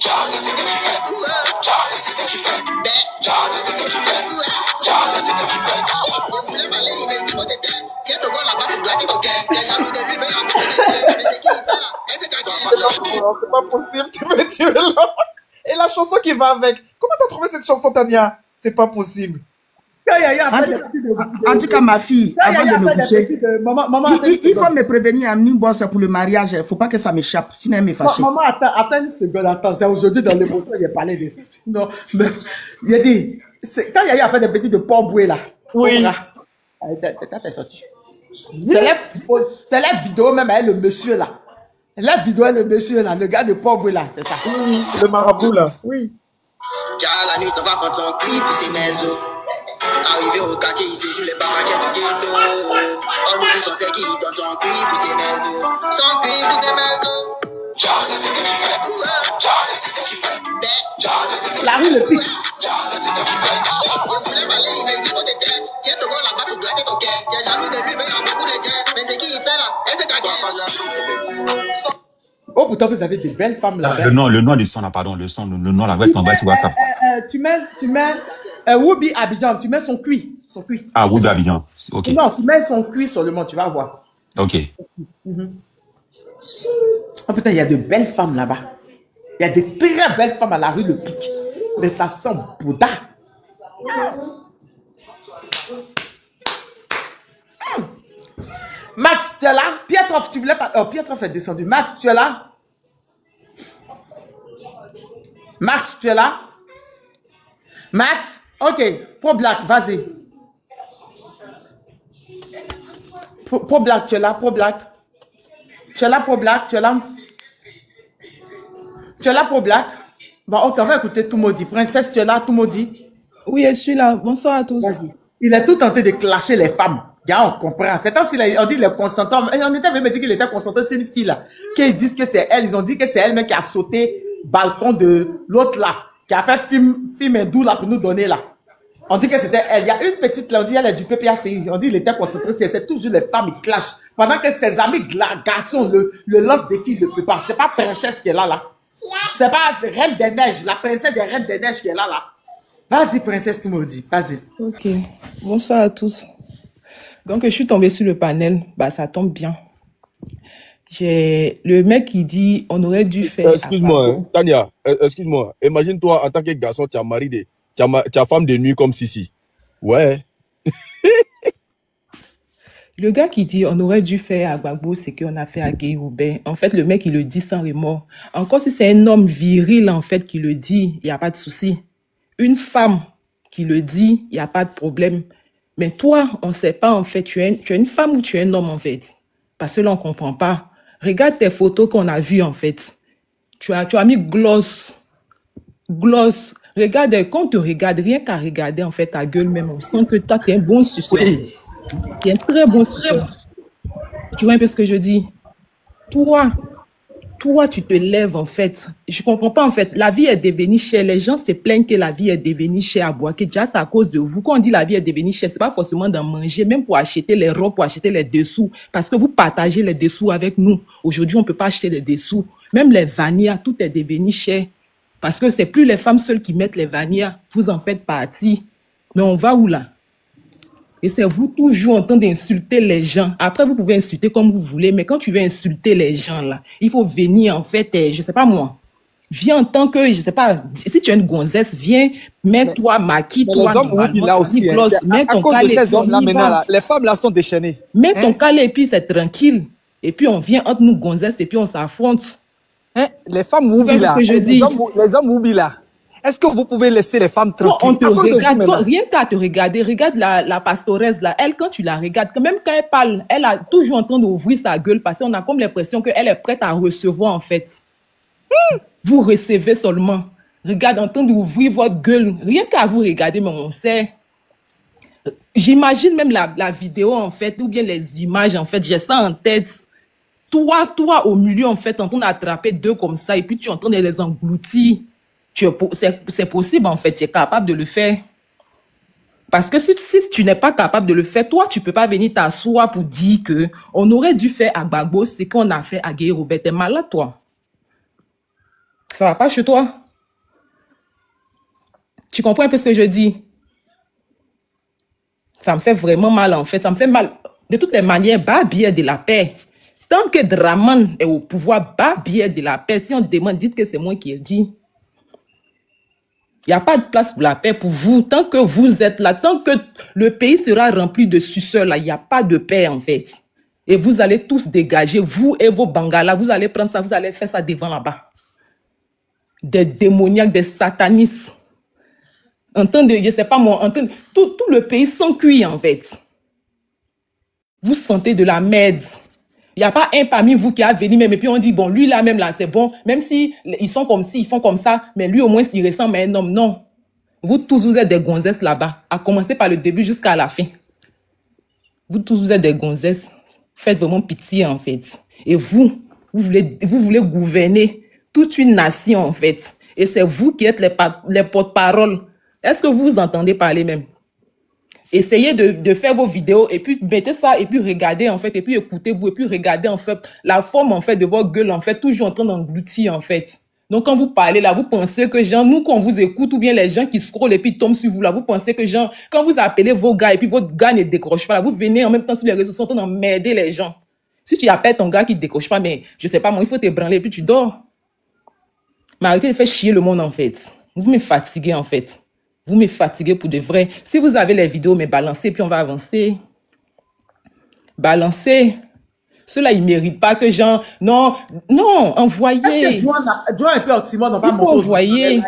Genre, c'est ce que tu fais. Genre, c'est ce que tu fais. Genre, c'est ce que tu fais. Genre, c'est ce que tu fais. Il voulait parler, il m'a dit pour tes têtes. Tiens ton gars là-bas pour glacer ton cœur. Tiens, jaloux de lui, mais il y a beaucoup de jets. Mais c'est qui il fait là? Est-ce que tu as gagné? C'est pas possible, tu me tuer là. Et la chanson qui va avec. Comment t'as trouvé cette chanson, Tania? C'est pas possible. En tout cas, ma fille, avant de me coucher, il faut me prévenir à Nimbo, c'est pour le mariage. Il ne faut pas que ça m'échappe, sinon elle me fâche. Maman, attends une seconde, attends. C'est aujourd'hui dans l'émotion, il a parlé de ça. Sinon, mais, il a dit, quand Yaya a fait des petits de porc-boué là, oui. T'es sorti. C'est la vidéo même avec le monsieur là. La vidéo avec le monsieur là, le gars de porc-boué là, c'est ça. Le marabout là, oui. La nuit, ça va quand on crie pour ses maisons. Arrivé au quartier, il séjoue les barraquettes du ghetto. Oh, nous tous on sait qui dans ton cri pour ses maisons. Son cri pour ses maisons. Genre, c'est ce que tu fais. Genre, c'est ce que tu fais. Genre, c'est ce que tu fais. La rue le pique. Genre, c'est ce que tu fais. Il voulait parler, il m'a dit pour tes têtes. Tiens ton gars là-bas pour glacer ton cœur. Tiens, jaloux de lui, mais il y a beaucoup de jets. Mais c'est qui il fait là? Est-ce que tu as gagné? Oh, pourtant, vous avez des belles femmes là. Le nom du son là, pardon, le nom là, ouais, t'envoies sur WhatsApp. Tu mets Woubi Abidjan, tu mets son cuit. Ah, Woubi Abidjan, ok. Non, tu mets son cuit sur le monde, tu vas voir. Ok. Oh putain, il y a de belles femmes là-bas. Il y a de très belles femmes à la rue Le Pic. Mais ça sent Bouddha. Max, tu es là? Pietrov, tu voulais pas... Oh, Pietrov est descendu. Max, tu es là? Max, tu es là? Max, ok, Pro Black, vas-y. Pro Black, tu es là, Pro Black. Tu es là, Pro Black, tu es là. Tu es là, Pro Black. Bon, ok, on va écouter tout maudit. Princesse, tu es là, tout maudit. Oui, je suis là. Bonsoir à tous. Il est tout tenté de clasher les femmes. Gars, on comprend. C'est temps on dit les consentants. On était même dit qu'il était consentant sur une fille là. Qu'ils disent que c'est elle. Ils ont dit que c'est elle-même qui a sauté balcon de l'autre là. Qui a fait film hindou là pour nous donner là. On dit que c'était elle. Il y a une petite là, on dit elle est du PPACI. On dit qu'il était concentré sur elle. C'est toujours les femmes qui clashent. Pendant que ses amis garçons le lancent des filles de prépa. C'est pas princesse qui est là. C'est pas Reine des Neiges. La princesse des Reines des Neiges qui est là. Vas-y, princesse, tu me dis. Vas-y. Ok. Bonsoir à tous. Donc, je suis tombée sur le panel. Bah, ça tombe bien. J'ai le mec qui dit on aurait dû faire. Excuse-moi, hein, Tania. Excuse-moi. Imagine-toi, en tant que garçon, tu as marié tu as femme de nuit comme Sissi. Ouais. Le gars qui dit on aurait dû faire à Gbagbo ce qu'on a fait à Gueye-Roubaix. En fait, le mec, il le dit sans remords. Encore si c'est un homme viril, en fait, qui le dit, il n'y a pas de souci. Une femme qui le dit, il n'y a pas de problème. Mais toi, on ne sait pas, en fait, tu es une femme ou tu es un homme, en fait. Parce que là, on ne comprend pas. Regarde tes photos qu'on a vues, en fait. Tu as mis gloss. Gloss. Regarde, quand on te regarde, rien qu'à regarder, en fait, ta gueule même, on sent que toi, tu es un bon suceur. Oui. Tu es un très bon suceur. Tu vois un peu ce que je dis? Toi, tu te lèves, en fait. Je comprends pas, en fait. La vie est devenue chère. Les gens se plaignent que la vie est devenue chère à Boaké. Déjà, c'est à cause de vous. Quand on dit la vie est devenue chère, c'est pas forcément d'en manger, même pour acheter les robes, pour acheter les dessous. Parce que vous partagez les dessous avec nous. Aujourd'hui, on peut pas acheter les dessous. Même les vanillas, tout est devenu cher. Parce que c'est plus les femmes seules qui mettent les vanillas. Vous en faites partie. Mais on va où, là? Et c'est vous toujours en train d'insulter les gens. Après, vous pouvez insulter comme vous voulez, mais quand tu veux insulter les gens, là, il faut venir, en fait, je sais pas moi, viens en tant que, je sais pas, si tu es une gonzesse, viens, mets-toi, maquille-toi. Les hommes oublient là aussi. À cause de ces hommes-là, maintenant, là, les femmes là sont déchaînées. Mets ton calé et puis c'est tranquille. Et puis on vient entre nous gonzesses et puis on s'affronte. Les femmes oublient là. Les hommes oublient là. Est-ce que vous pouvez laisser les femmes tranquilles? On te regarde, rien qu'à te regarder, regarde la pastoresse là, elle quand tu la regardes, même quand elle parle, elle a toujours en train d'ouvrir sa gueule parce qu'on a comme l'impression qu'elle est prête à recevoir en fait. Vous recevez seulement. Regarde, en train d'ouvrir votre gueule, rien qu'à vous regarder, mais on sait. J'imagine même la vidéo en fait, ou bien les images en fait, j'ai ça en tête. Toi au milieu en fait, en train d'attraper deux comme ça et puis tu es en train de les engloutir. C'est possible, en fait, tu es capable de le faire. Parce que si tu n'es pas capable de le faire, toi, tu ne peux pas venir t'asseoir pour dire qu'on aurait dû faire à Gbagbo ce qu'on a fait à Gueye-Roubaix. T'es malade, toi. Ça va pas chez toi? Tu comprends un peu ce que je dis? Ça me fait vraiment mal, en fait. Ça me fait mal. De toutes les manières, Babier de la paix. Tant que Draman est au pouvoir, Babier de la paix. Si on demande, dites que c'est moi qui ai dit. Il n'y a pas de place pour la paix pour vous. Tant que vous êtes là, tant que le pays sera rempli de suceurs, là, il n'y a pas de paix, en fait. Et vous allez tous dégager, vous et vos bangalas, vous allez prendre ça, vous allez faire ça devant là-bas. Des démoniaques, des satanistes. Entendez, je sais pas moi, entendez, tout le pays sans cuit, en fait. Vous sentez de la merde. Il n'y a pas un parmi vous qui a venu même et puis on dit, bon, lui là même là, c'est bon. Même si ils sont comme ci, ils font comme ça, mais lui au moins il ressemble à un homme. Non. Vous tous, vous êtes des gonzesses là-bas. À commencer par le début jusqu'à la fin. Vous tous, vous êtes des gonzesses. Faites vraiment pitié en fait. Et vous voulez gouverner toute une nation en fait. Et c'est vous qui êtes les porte-parole. Est-ce que vous vous entendez parler même? Essayez de faire vos vidéos et puis mettez ça et puis regardez en fait et puis écoutez-vous et puis regardez en fait la forme en fait de votre gueule en fait toujours en train d'engloutir en fait. Donc quand vous parlez là, vous pensez que genre nous quand on vous écoute ou bien les gens qui scrollent et puis tombent sur vous là, vous pensez que genre quand vous appelez vos gars et puis votre gars ne décroche pas là, vous venez en même temps sur les réseaux sociaux en train d'emmerder les gens. Si tu appelles ton gars qui ne décroche pas, mais je sais pas moi, il faut te branler et puis tu dors. Mais arrêtez de faire chier le monde en fait. Vous me fatiguez en fait. Vous me fatiguez pour de vrai. Si vous avez les vidéos, mais balancez, puis on va avancer. Balancez. Ceux-là, ils ne méritent pas que genre... Non, envoyez. Est-ce que Joan un peu oxymore dans il faut envoyer.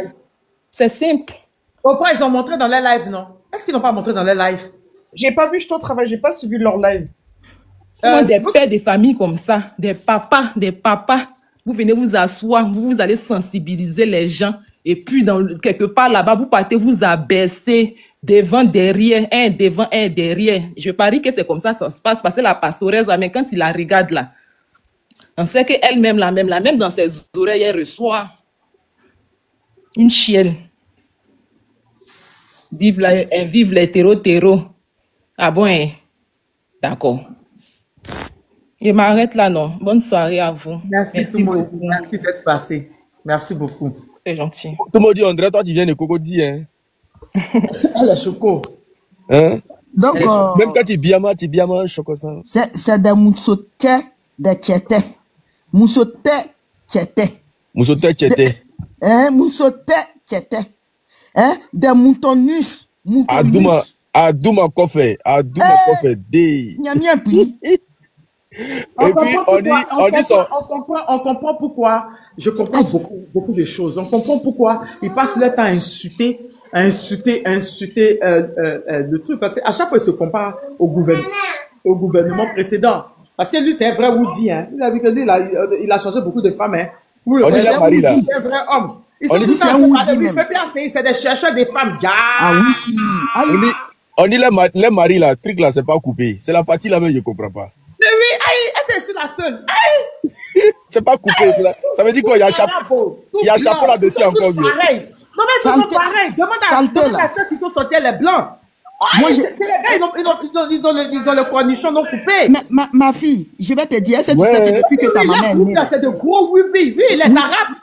C'est simple. Pourquoi ils ont montré dans les lives, non? Est-ce qu'ils n'ont pas montré dans les lives? J'ai pas vu, je suis au travail, j'ai pas suivi leur live. Des pères de famille comme ça, des papas, vous venez vous asseoir, vous allez sensibiliser les gens. Et puis, quelque part là-bas, vous partez vous abaisser devant, derrière, un devant, un derrière. Je parie que c'est comme ça se passe, parce que la pastoresse, mais quand il la regarde là, on sait qu'elle-même, la même dans ses oreilles, elle reçoit une chienne. Vive les terreaux. Ah bon, hein? D'accord. Je m'arrête là, non. Bonne soirée à vous. Merci beaucoup. Merci d'être passé. Merci beaucoup. C'est gentil. Tout le monde dit, André, toi, tu viens de Cocody, hein? Elle est choco. Hein? Donc, même quand tu biamas, choco ça. C'est des moussotés, des tchétés. Moussotés, tchétés. Moussotés, tchétés. Moussotés, tchétés. Des moutonus. Adouma Kofé, D. Nyamien pli. On comprend pourquoi. Je comprends beaucoup de choses. On comprend pourquoi ils passent leur temps à insulter le truc. Parce qu'à chaque fois, ils se comparent au gouvernement précédent. Parce que lui, c'est un vrai Woody. Hein. Il a vu que lui, il a changé beaucoup de femmes. Hein. Oui, c'est un vrai homme. Ils sont tous c'est des chercheurs des femmes. Ah oui. On dit les maris, là, truc là, c'est pas coupé. C'est la partie là même, je comprends pas. Mais oui, c'est la seule. C'est pas coupé. Ça veut dire quoi? Il y a un chapeau là-dessus encore. Non, mais ils sont pareils. Demande à ceux qui sont sortis les blancs. Moi, ils ont le cornichon non coupé. Mais ma fille, je vais te dire, est-ce que tu sais que depuis que ta maman est née... C'est de gros oui, les Arabes.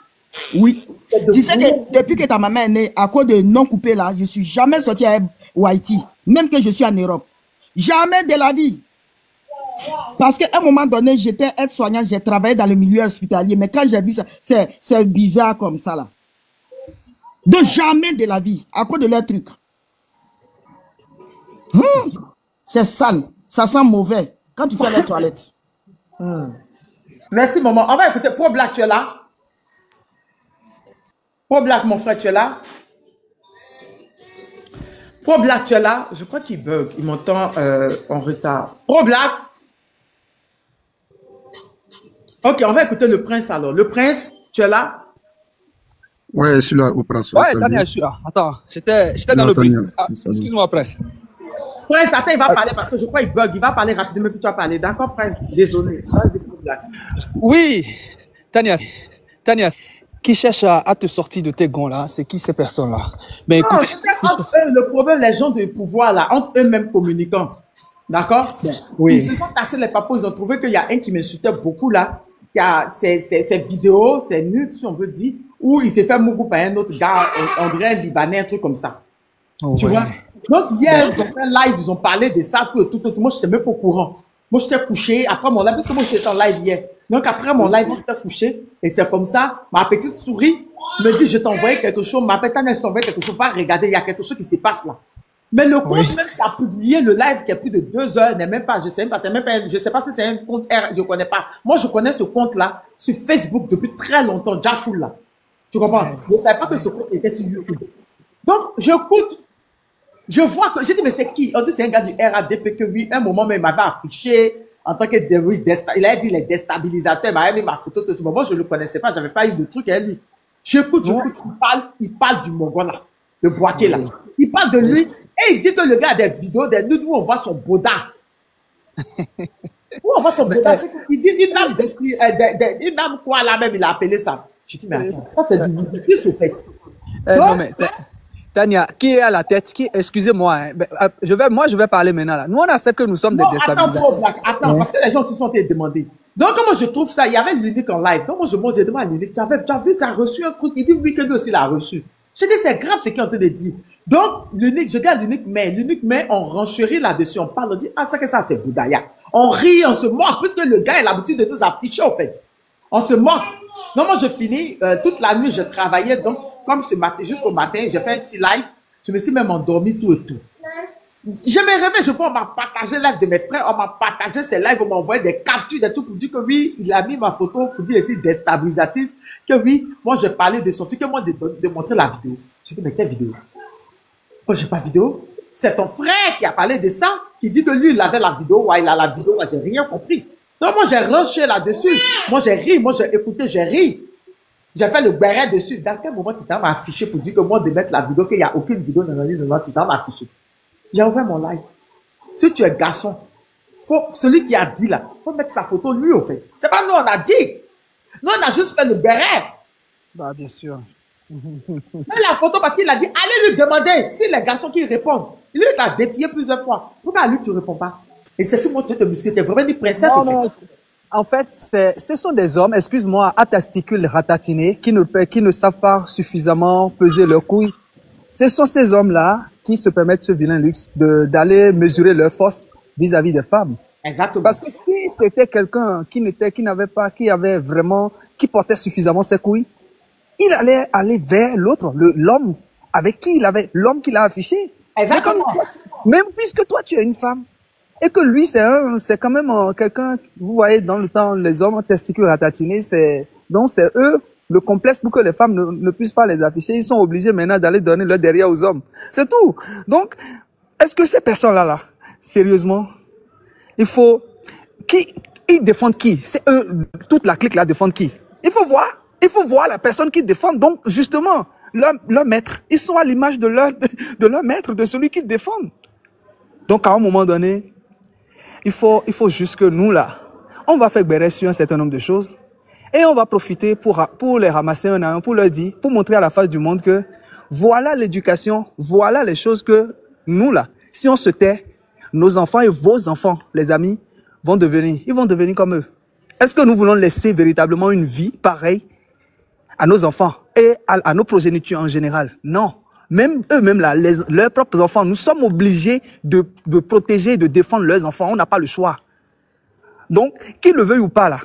Oui. Tu sais que depuis que ta maman est née, à cause de non coupé là, je suis jamais sorti à Haïti, même que je suis en Europe. Jamais de la vie. Parce qu'à un moment donné, j'étais aide-soignante, j'ai travaillé dans le milieu hospitalier, mais quand j'ai vu ça, c'est bizarre comme ça là. De jamais de la vie, à cause de leur truc. C'est sale, ça sent mauvais quand tu fais les toilettes. Merci maman. On va écouter Pro Black, tu es là? Pro Black, mon frère, tu es là? Pro Black, tu es là? Je crois qu'il bug, il m'entend en retard. Pro Black? Ok, on va écouter le prince alors. Le prince, tu es là? Ouais, je suis là au prince. Ouais, Tania, je suis là. Attends, j'étais dans le bruit. Excuse-moi, prince. Prince, attends, il va parler parce que je crois qu'il bug. Il va parler rapidement, puis tu vas parler. D'accord, prince? Désolé. Oui, Tania, qui cherche à te sortir de tes gonds là, c'est qui ces personnes-là? Mais écoute, entre eux, le problème, les gens de pouvoir là, entre eux-mêmes communicants. D'accord? Oui. Ils se sont cassés les papos, ils ont trouvé qu'il y a un qui m'insultait beaucoup là. Il y a ces vidéos, ces nudes, si on veut dire, où il s'est fait mourir par un autre gars, on dirait un Libanais, un truc comme ça. Tu vois? Donc hier, ils ont fait un live, ils ont parlé de ça, tout. Moi, je n'étais même pas au courant. Moi, j'étais couché après mon live, parce que moi, j'étais en live hier. Donc après mon live, moi, j'étais couché. Et c'est comme ça, ma petite souris me dit, je t'envoie quelque chose. Ma petite Tania, je t'envoie quelque chose. Va regarder, il y a quelque chose qui se passe là. Mais le compte même qui a publié le live qui a plus de 2 heures n'est même pas, je sais pas si c'est un compte R, je connais pas. Moi, je connais ce compte-là sur Facebook depuis très longtemps, Jafoul là. Tu comprends? Je ne savais pas que ce compte était sur YouTube. Donc, j'écoute, je vois que, j'ai dit, mais c'est qui? On dit, c'est un gars du RADP que oui, un moment même, il m'avait affiché en tant que, il a dit les déstabilisateurs, il m'avait mis ma photo, tout. Moi, je ne le connaissais pas, j'avais pas eu de truc avec lui. J'écoute, il parle du Mongol là, de Boaké là. Il parle de lui. Et il dit que le gars a des vidéos, des nudes où on voit son boda. Où on voit son boda. Il dit une âme quoi là même, il a appelé ça. Je dis, mais attends, ça c'est du qui se fait. Non mais, Tania, qui est à la tête? Excusez-moi, hein, je vais parler maintenant là. Nous on accepte que nous sommes des déstabilisateurs. Attends, parce que les gens se sont demandés. Donc comment je trouve ça, il y avait l'unique en live. Donc moi je demande à l'unique, tu as reçu un truc, il dit oui que lui aussi l'a reçu. Je dis c'est grave ce qu'il est en train de dire. Donc, l'unique, je dis à l'unique mais on renchérit là-dessus, on parle, on dit, ah, ça que ça, c'est Boudaya. On rit, on se moque, puisque le gars a l'habitude de nous afficher, en fait. On se moque. Donc, moi, je finis, toute la nuit, je travaillais, donc, comme ce matin, jusqu'au matin, j'ai fait un petit live, je me suis même endormi, tout et tout. Je me réveille, je vois, on m'a partagé live de mes frères, on m'a partagé ces lives, on m'a envoyé des captures, des trucs pour dire que oui, il a mis ma photo pour dire ici déstabilisatrice, que oui, moi, j'ai parlé de son truc, que moi, de montrer la vidéo. Je dis, mais quelle vidéo? Moi, j'ai pas vidéo. C'est ton frère qui a parlé de ça, qui dit que lui, il avait la vidéo. Ouais, il a la vidéo. Moi, j'ai rien compris. Donc, moi, j'ai rushé là-dessus. Moi, j'ai ri. Moi, j'ai écouté, j'ai ri. J'ai fait le béret dessus. Dans quel moment tu t'as affiché pour dire que moi, de mettre la vidéo, qu'il n'y a aucune vidéo dans la ligne, tu t'as affiché. J'ai ouvert mon live. Si tu es garçon, celui qui a dit là, faut mettre sa photo lui, au fait. C'est pas nous, on a dit. Nous, on a juste fait le béret. Bah, bien sûr. Mets la photo parce qu'il a dit, allez lui demander si les garçons qui répondent. Il t'a défié plusieurs fois. Pourquoi à lui, tu ne réponds pas? Et c'est sur moi, tu te muscles. Tu es vraiment une princesse, non, non. En fait, ce sont des hommes, excuse-moi, à testicules ratatinés, qui ne savent pas suffisamment peser leurs couilles. Ce sont ces hommes-là qui se permettent ce vilain luxe d'aller mesurer leur force vis-à-vis des femmes. Exactement. Parce que si c'était quelqu'un qui portait suffisamment ses couilles, il allait aller vers l'autre, l'homme avec qui l'homme qui l'a affiché. Exactement. Même puisque toi tu es une femme, et que lui c'est quand même quelqu'un, vous voyez dans le temps, les hommes testicules ratatinés, donc c'est eux, le complexe pour que les femmes ne puissent pas les afficher, ils sont obligés maintenant d'aller donner leur derrière aux hommes. C'est tout. Donc, est-ce que ces personnes-là, sérieusement, ils défendent qui? C'est eux, toute la clique là défend qui? Il faut voir la personne qui défend. Donc, justement, leur maître, ils sont à l'image de leur maître, de celui qu'ils défendent. Donc, à un moment donné, il faut juste que nous, là, on va faire béret sur un certain nombre de choses et on va profiter pour les ramasser un à un, pour leur dire, pour montrer à la face du monde que voilà l'éducation, voilà les choses que nous, là, si on se tait, nos enfants et vos enfants, les amis, ils vont devenir comme eux. Est-ce que nous voulons laisser véritablement une vie pareille à nos enfants et à nos progénitures en général? Non. Même eux-mêmes, là, leurs propres enfants, nous sommes obligés de protéger, de défendre leurs enfants. On n'a pas le choix. Donc, qu'ils le veuillent ou pas, là,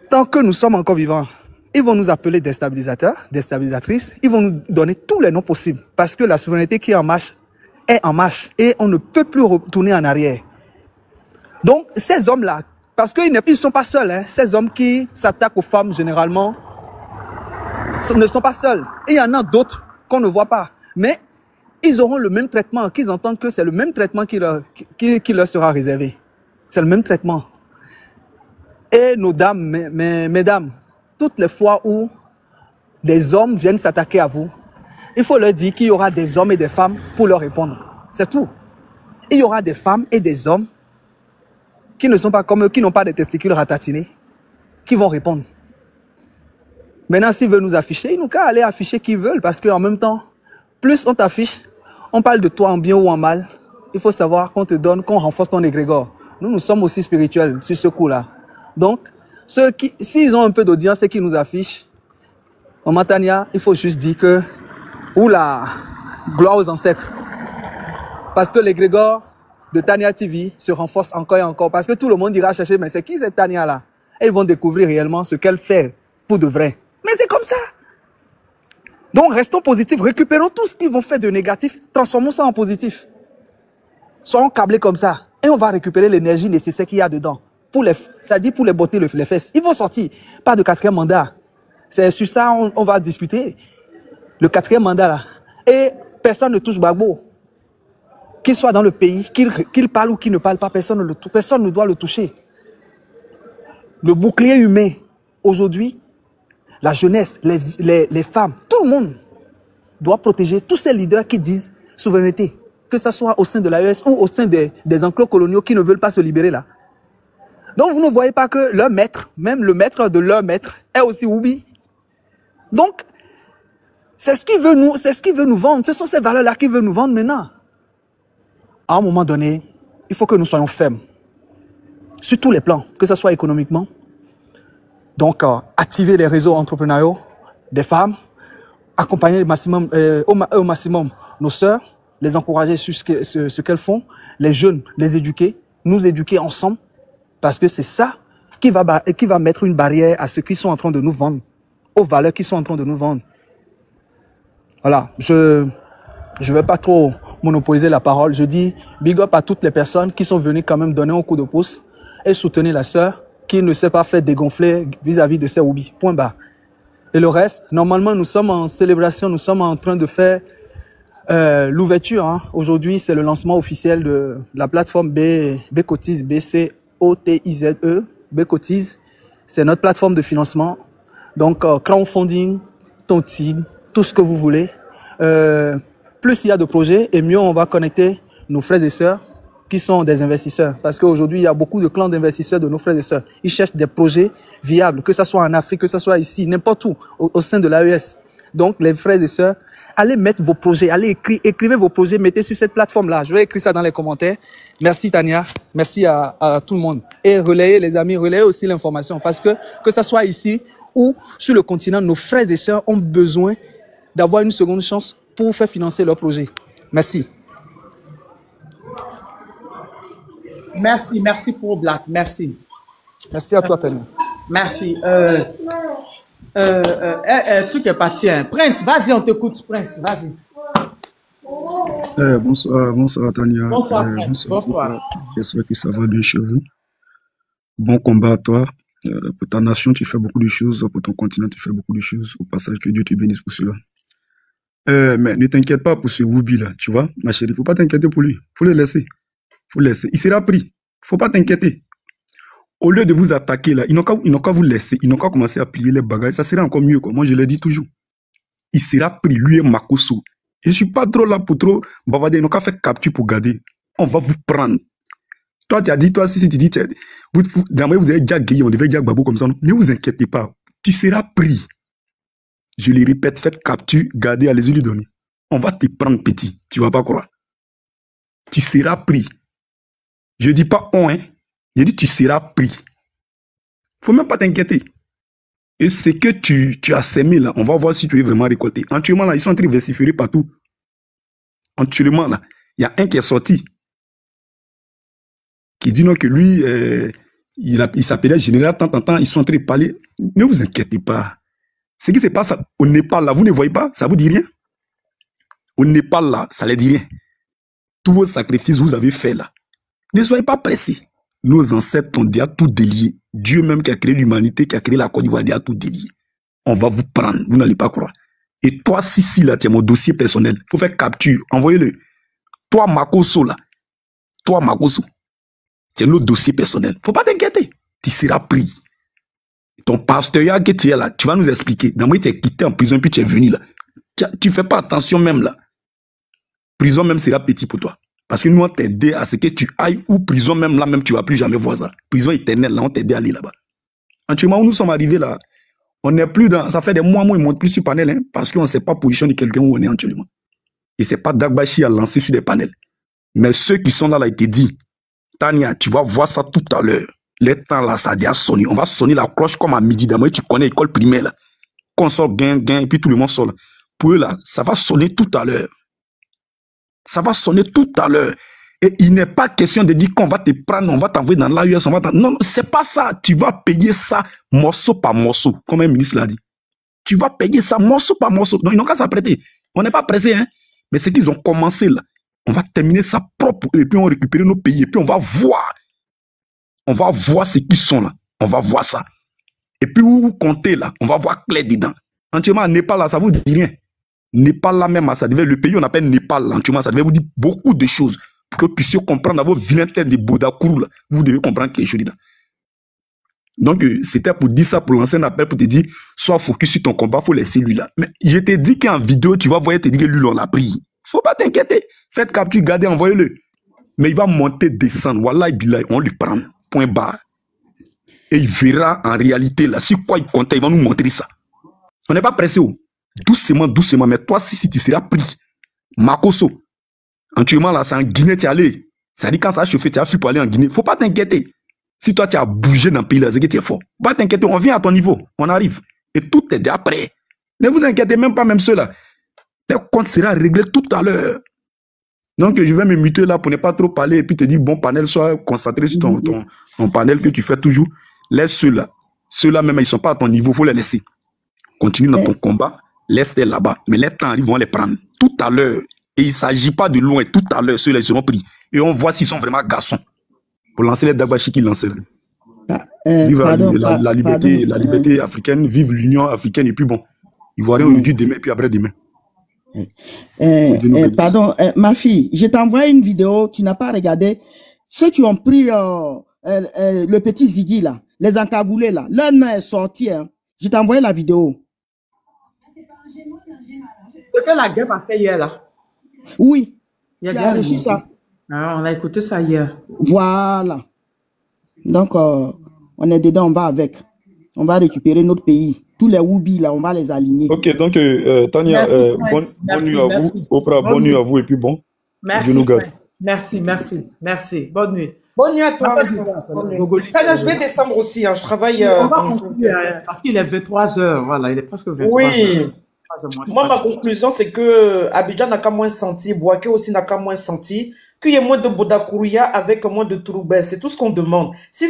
tant que nous sommes encore vivants, ils vont nous appeler déstabilisateurs, déstabilisatrices. Ils vont nous donner tous les noms possibles. Parce que la souveraineté qui est en marche et on ne peut plus retourner en arrière. Donc, ces hommes-là, parce qu'ils ne sont pas seuls, hein, ces hommes qui s'attaquent aux femmes généralement, ne sont pas seuls. Et il y en a d'autres qu'on ne voit pas. Mais ils auront le même traitement, qu'ils entendent que c'est le même traitement qui leur sera réservé. C'est le même traitement. Et nos dames, mesdames, toutes les fois où des hommes viennent s'attaquer à vous, il faut leur dire qu'il y aura des hommes et des femmes pour leur répondre. C'est tout. Il y aura des femmes et des hommes qui ne sont pas comme eux, qui n'ont pas de testicules ratatinés, qui vont répondre. Maintenant, s'ils veulent nous afficher, ils n'ont qu'à aller afficher qui veulent, parce qu'en même temps, plus on t'affiche, on parle de toi en bien ou en mal, il faut savoir qu'on te donne, qu'on renforce ton égrégore. Nous sommes aussi spirituels sur ce coup-là. Donc, s'ils ont un peu d'audience et qui nous affichent, en Matania, il faut juste dire que, oula, gloire aux ancêtres. Parce que l'égrégore de Tania TV se renforce encore et encore. Parce que tout le monde ira chercher, mais c'est qui cette Tania-là? Et ils vont découvrir réellement ce qu'elle fait pour de vrai. Mais c'est comme ça. Donc, restons positifs. Récupérons tout ce qu'ils vont faire de négatif. Transformons ça en positif. Soyons câblés comme ça. Et on va récupérer l'énergie nécessaire qu'il y a dedans. Ça dit pour les botter les fesses. Ils vont sortir. Pas de 4e mandat. C'est sur ça on va discuter. Le 4e mandat là. Et personne ne touche Gbagbo. Qu'il soit dans le pays, qu'il parle ou qu'il ne parle pas, personne ne doit le toucher. Le bouclier humain, aujourd'hui, la jeunesse, les femmes, tout le monde doit protéger tous ces leaders qui disent souveraineté. Que ce soit au sein de l'AES ou au sein des enclos coloniaux qui ne veulent pas se libérer là. Donc vous ne voyez pas que leur maître, même le maître de leur maître, est aussi Oubi. Donc, c'est ce qu'il veut nous vendre. Ce sont ces valeurs-là qu'il veut nous vendre maintenant. À un moment donné, il faut que nous soyons fermes. Sur tous les plans, que ce soit économiquement. Donc, activer les réseaux entrepreneuriaux des femmes, accompagner au maximum nos sœurs, les encourager sur ce qu'elles font, les jeunes, les éduquer, nous éduquer ensemble, parce que c'est ça qui va mettre une barrière à ce qu'ils sont en train de nous vendre, aux valeurs qu'ils sont en train de nous vendre. Voilà, je ne vais pas trop monopoliser la parole. Je dis big up à toutes les personnes qui sont venues quand même donner un coup de pouce et soutenir la sœur qui ne s'est pas fait dégonfler vis-à-vis de ses hobbies. Point barre. Et le reste, normalement, nous sommes en célébration, nous sommes en train de faire l'ouverture. Hein. Aujourd'hui, c'est le lancement officiel de la plateforme Bcotize, B-C-O-T-I-Z-E, Bcotize. C'est notre plateforme de financement. Donc, crowdfunding, tontine, tout ce que vous voulez. Plus il y a de projets, et mieux on va connecter nos frères et sœurs qui sont des investisseurs. Parce qu'aujourd'hui, il y a beaucoup de clans d'investisseurs de nos frères et sœurs. Ils cherchent des projets viables, que ce soit en Afrique, que ce soit ici, n'importe où, au sein de l'AES. Donc, les frères et sœurs, allez mettre vos projets, allez écrivez vos projets, mettez sur cette plateforme-là. Je vais écrire ça dans les commentaires. Merci Tania, merci à tout le monde. Et relayez les amis, relayez aussi l'information. Parce que ce soit ici ou sur le continent, nos frères et sœurs ont besoin d'avoir une seconde chance pour faire financer leurs projets. Merci. Merci pour Black, merci. Merci à toi, Tania. Merci. Truc est parti. Hein. Prince, vas-y, on t'écoute, Prince, vas-y. Bonsoir Tania. Bonsoir, Prince. Bonsoir. J'espère que ça va bien chez vous. Bon combat à toi. Pour ta nation, tu fais beaucoup de choses. Pour ton continent, tu fais beaucoup de choses. Au passage, que Dieu te bénisse pour cela. Mais ne t'inquiète pas pour ce Woubi là, tu vois, ma chérie. Faut pas t'inquiéter pour lui. Faut le laisser. Faut le laisser. Il sera pris. Faut pas t'inquiéter. Au lieu de vous attaquer là, ils n'ont qu'à vous laisser. Ils n'ont qu'à commencer à plier les bagages. Ça serait encore mieux, quoi. Moi, je le dis toujours. Il sera pris, lui et Makoso. Je suis pas trop là pour trop bavarder. Ils n'ont qu'à faire capture pour garder. On va vous prendre. Toi, tu as dit, toi, si tu dis, vous avez déjà gagné, on devait dire Babou comme ça. Non? Ne vous inquiétez pas. Tu seras pris. Je le répète, faites capture, gardez, allez-y lui donner. On va te prendre petit. Tu vas pas croire. Tu seras pris. Je dis pas on, hein. Je dis tu seras pris. Faut même pas t'inquiéter. Et ce que tu as sémé là, on va voir si tu es vraiment récolté. Actuellement là, ils sont en train de vociférer partout. Actuellement là, il y a un qui est sorti. Qui dit non que lui, il s'appelait général, tant, ils sont en train de parler. Ne vous inquiétez pas. Ce qui se passe au Népal là, vous ne voyez pas, ça vous dit rien. Au Népal là, ça ne dit rien. Tous vos sacrifices que vous avez fait là. Ne soyez pas pressés. Nos ancêtres ont déjà tout délié. Dieu même qui a créé l'humanité, qui a créé la Côte d'Ivoire, a déjà tout délié. On va vous prendre, vous n'allez pas croire. Et toi, Sissi, là, tu as mon dossier personnel. Il faut faire capture, envoyez-le. Toi, Makoso, là. Toi, Makoso. C'est notre dossier personnel. Faut pas t'inquiéter. Tu seras pris. Ton pasteur que tu es là, tu vas nous expliquer. D'abord, tu es quitté en prison, puis tu es venu là. Tu fais pas attention même là. Prison même sera petit pour toi. Parce que nous, on t'aide à ce que tu ailles ou prison même là, même tu vas plus jamais voir ça. Prison éternelle, là, on t'aide à aller là-bas. Actuellement, où nous sommes arrivés là, on n'est plus dans. Ça fait des mois, ils ne montent plus sur panel, hein, parce qu'on ne sait pas position de quelqu'un où on est actuellement. Et c'est pas Dagbashi à lancer sur des panels. Mais ceux qui sont là, ils te disent, Tania, tu vas voir ça tout à l'heure. Les temps là, ça a déjà sonné. On va sonner la cloche comme à midi. D'abord, tu connais l'école primaire là. Quand on sort gain, et puis tout le monde sort là. Pour eux là, ça va sonner tout à l'heure. Ça va sonner tout à l'heure. Et il n'est pas question de dire qu'on va te prendre, on va t'envoyer dans l'AES, on va non, c'est pas ça. Tu vas payer ça morceau par morceau, comme un ministre l'a dit. Tu vas payer ça morceau par morceau. Donc, ils n'ont qu'à s'apprêter. On n'est pas pressé, hein. Mais c'est qu'ils ont commencé là. On va terminer ça propre et puis on va récupérer nos pays et puis on va voir. On va voir ce qu'ils sont là. On va voir ça. Et puis où vous comptez là, on va voir clair dedans. Entièrement, Népal là, ça vous dit rien. Népal là même, ça devait, le pays on appelle Népal là, entièrement, ça devait vous dire beaucoup de choses pour que vous puissiez comprendre dans vos vilains têtes de Bodakourou là. Vous devez comprendre quelque chose dedans. Donc, c'était pour dire ça, pour lancer un appel, pour te dire, sois focus sur ton combat, faut laisser lui là. Mais je t'ai dit qu'en vidéo, tu vas voir, te dire que lui, on l'a pris. Faut pas t'inquiéter. Faites capture, gardez, envoyez-le. Mais il va monter, descendre. Wallah, on lui prend. Point barre. Et il verra en réalité là, sur quoi il comptait, il va nous montrer ça. On n'est pas pressé. Doucement, doucement. Mais toi, si tu seras pris, Makoso, actuellement là, c'est en Guinée, tu es allé. Ça dit quand ça a chauffé, tu as fui pour aller en Guinée. Faut pas t'inquiéter. Si toi, tu as bougé dans le pays là, c'est que tu es fort. Pas t'inquiéter, on vient à ton niveau. On arrive. Et tout est déjà prêt. Ne vous inquiétez même pas, même ceux-là. Le compte sera réglé tout à l'heure. Donc, je vais me muter là pour ne pas trop parler et puis te dire, bon, panel, sois concentré sur ton panel que tu fais toujours. Laisse ceux-là. Ceux-là même, ils ne sont pas à ton niveau, il faut les laisser. Continue dans ton combat, laisse-les là-bas. Mais les temps arrivent, on va les prendre tout à l'heure. Et il ne s'agit pas de loin, tout à l'heure, ceux-là, ils seront pris. Et on voit s'ils sont vraiment garçons. Pour lancer les Dagbashi qui lancent. Vive la liberté africaine, vive l'Union africaine, et puis bon, Ivoiriens aujourd'hui, demain, puis après demain. Pardon, ma fille, je t'ai envoyé une vidéo, tu n'as pas regardé. Ceux qui ont pris le petit Ziggy là, les encagoulés là, leur nom est sorti. Hein. Je t'ai envoyé la vidéo. Ce que la guerre a fait hier là. Oui. Il y a reçu ça. Ah, on a écouté ça hier. Voilà. Donc, on est dedans, on va avec. On va récupérer notre pays. Tous les Woubi, là, on va les aligner. Ok, donc, Tania, bonne nuit à vous. Oprah, bonne nuit à vous. Et puis bon, merci. Merci. Bonne nuit. Bonne nuit à toi. Tania, je vais descendre aussi. Hein. Je travaille. On va conclure, parce qu'il est 23h. Voilà, il est presque 23h. Oui. Moi, ma conclusion, c'est que Abidjan n'a qu'à moins senti, Bouaké aussi n'a qu'à moins senti, qu'il y ait moins de Bodakouria avec moins de Touroubès. C'est tout ce qu'on demande. Si,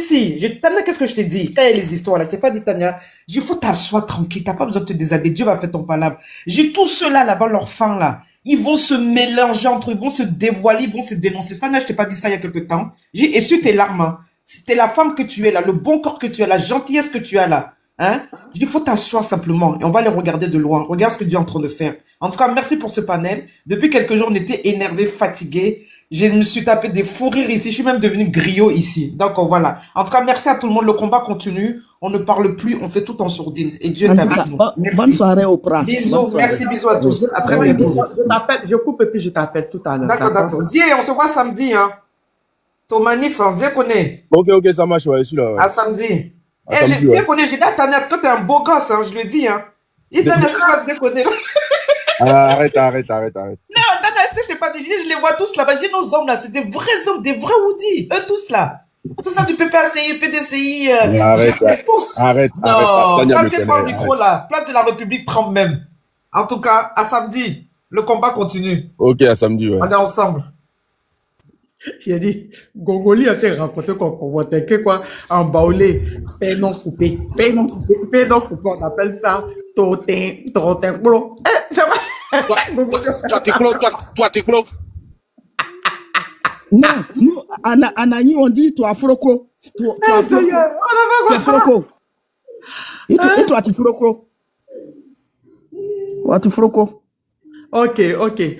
Tania, qu'est-ce que je t'ai dit? Quand il y a les histoires là, tu n'as pas dit, Tania, il faut t'asseoir tranquille, t'as pas besoin de te déshabiller, Dieu va faire ton palabre. J'ai tout cela là-bas, leurs fins là. Ils vont se mélanger entre eux, ils vont se dévoiler, ils vont se dénoncer. Tania, je t'ai pas dit ça il y a quelque temps. J'ai essuie tes larmes. Hein. C'était la femme que tu es là, le bon corps que tu as, la gentillesse que tu as là. Hein? Je dis, il faut t'asseoir simplement et on va les regarder de loin. Regarde ce que Dieu est en train de faire. En tout cas, merci pour ce panel. Depuis quelques jours, on était énervés, fatigués. Je me suis tapé des fous rires ici. Je suis même devenu griot ici. Donc, voilà. En tout cas, merci à tout le monde. Le combat continue. On ne parle plus. On fait tout en sourdine. Et Dieu est avec nous. Bonne soirée, Oprah. Bisous. Merci, bisous à tous. À très bientôt. Je coupe et puis je t'appelle tout à l'heure. D'accord. Zie, on se voit samedi. Hein. Ton manif, Zie connaît. Ok, ça marche. Ouais, je suis là. Ouais. À samedi. J'ai dit à Tania, toi t'es un beau gosse, hein, je le dis. Hein. Il t'a laissé pas te connaître. Arrête. Non, Tania, est-ce que je t'ai pas dit? Je les vois tous là-bas. Je dis nos hommes là, c'est des vrais hommes, des vrais Woody. Eux tous là. Tout ça du PPACI, PDCI. Arrête. Non, passez par le micro là. Place de la République tremble même. En tout cas, à samedi, le combat continue. Ok, à samedi, ouais. On est ensemble. J'ai dit, Gongoli a été rencontré quoi, en baoulé, pain non coupé, on appelle ça, totin, bro. C'est vrai. Toi, t'es clos. Non, nous, Anani, on dit, toi, Froco. Toi, Froco. C'est Froco. Et toi, tu Froco. Toi, tu Froco. Ok. Egg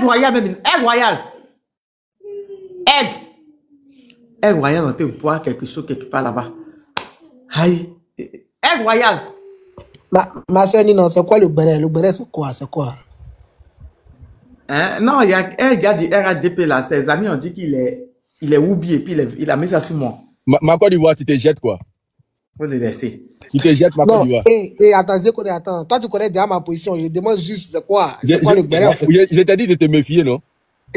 Royal même. Egg Royal. Egg Royal, on te boit quelque chose quelque part là-bas. Aïe. Egg Royal. Ma soeur Nino, c'est quoi le béret? Le béret, c'est quoi? Hein? Non, il y a un gars du RADP là. Ses amis ont dit qu'il est oublié, puis il a mis ça sur moi. Ma Côte d'Ivoire, tu te jettes quoi? Faut le laisser. Tu te jettes ma Côte d'Ivoire. Attends. Toi, tu connais déjà ma position. Je demande juste c'est quoi le béret en fait. Je t'ai dit de te méfier, non?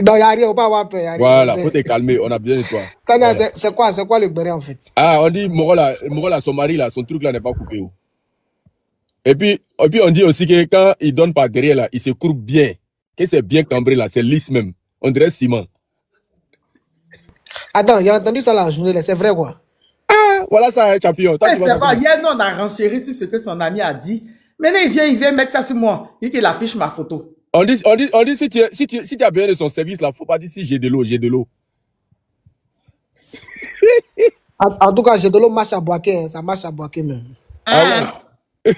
Non, il n'y a rien, on va avoir peur. Voilà, faut te calmer, on a besoin de toi. Tania, c'est quoi le béret en fait? Ah, on dit, Morola, son mari là, son truc là n'est pas coupé. Et puis on dit aussi que quand il donne par derrière là, il se courbe bien. Que c'est bien cambré là, c'est lisse même. On dirait ciment. Attends, il a entendu ça la journée là, c'est vrai quoi? Ah, voilà ça, champion. C'est pas, hier, non, on a renchéri sur ce que son ami a dit. Maintenant, il vient mettre ça sur moi. Il dit qu'il affiche ma photo. On dit si tu as besoin de son service là, faut pas dire si j'ai de l'eau. En tout cas, j'ai de l'eau, marche à Bouaké, ça marche à Bouaké même. Ah ouais.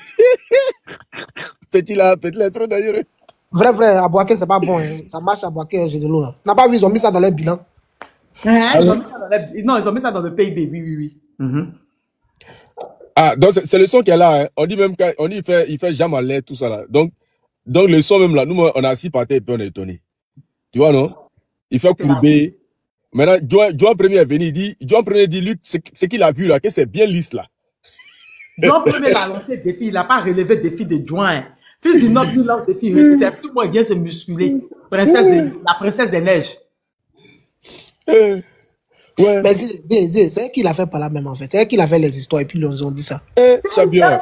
Petit là, trop dangereux. Vrai, à Bouaké, c'est pas bon. Hein. Ça marche à Bouaké, j'ai de l'eau là. N'a pas vu, ils ont mis ça dans leur bilan. Non, ils ont mis ça dans le PIB, oui. Ah, donc c'est le son qui est là. Hein. On dit même quand il fait jamais en l'air, tout ça là. Donc le son même là, nous on a assis par terre et puis on est étonné. Tu vois non? Il fait courber. Maintenant, Joan Premier est venu, Joan Premier dit, Luc, ce qu'il a vu là, que c'est bien lisse là. Joan Premier a lancé le défi, il n'a pas relevé le défi de Joan. Fils du Nord, il lance le défi, c'est absolument bien se musculer. La princesse des neiges. Ouais. Mais c'est elle qui l'a fait par là même en fait. C'est elle qui l'a fait les histoires et puis ils nous ont dit ça. Champion,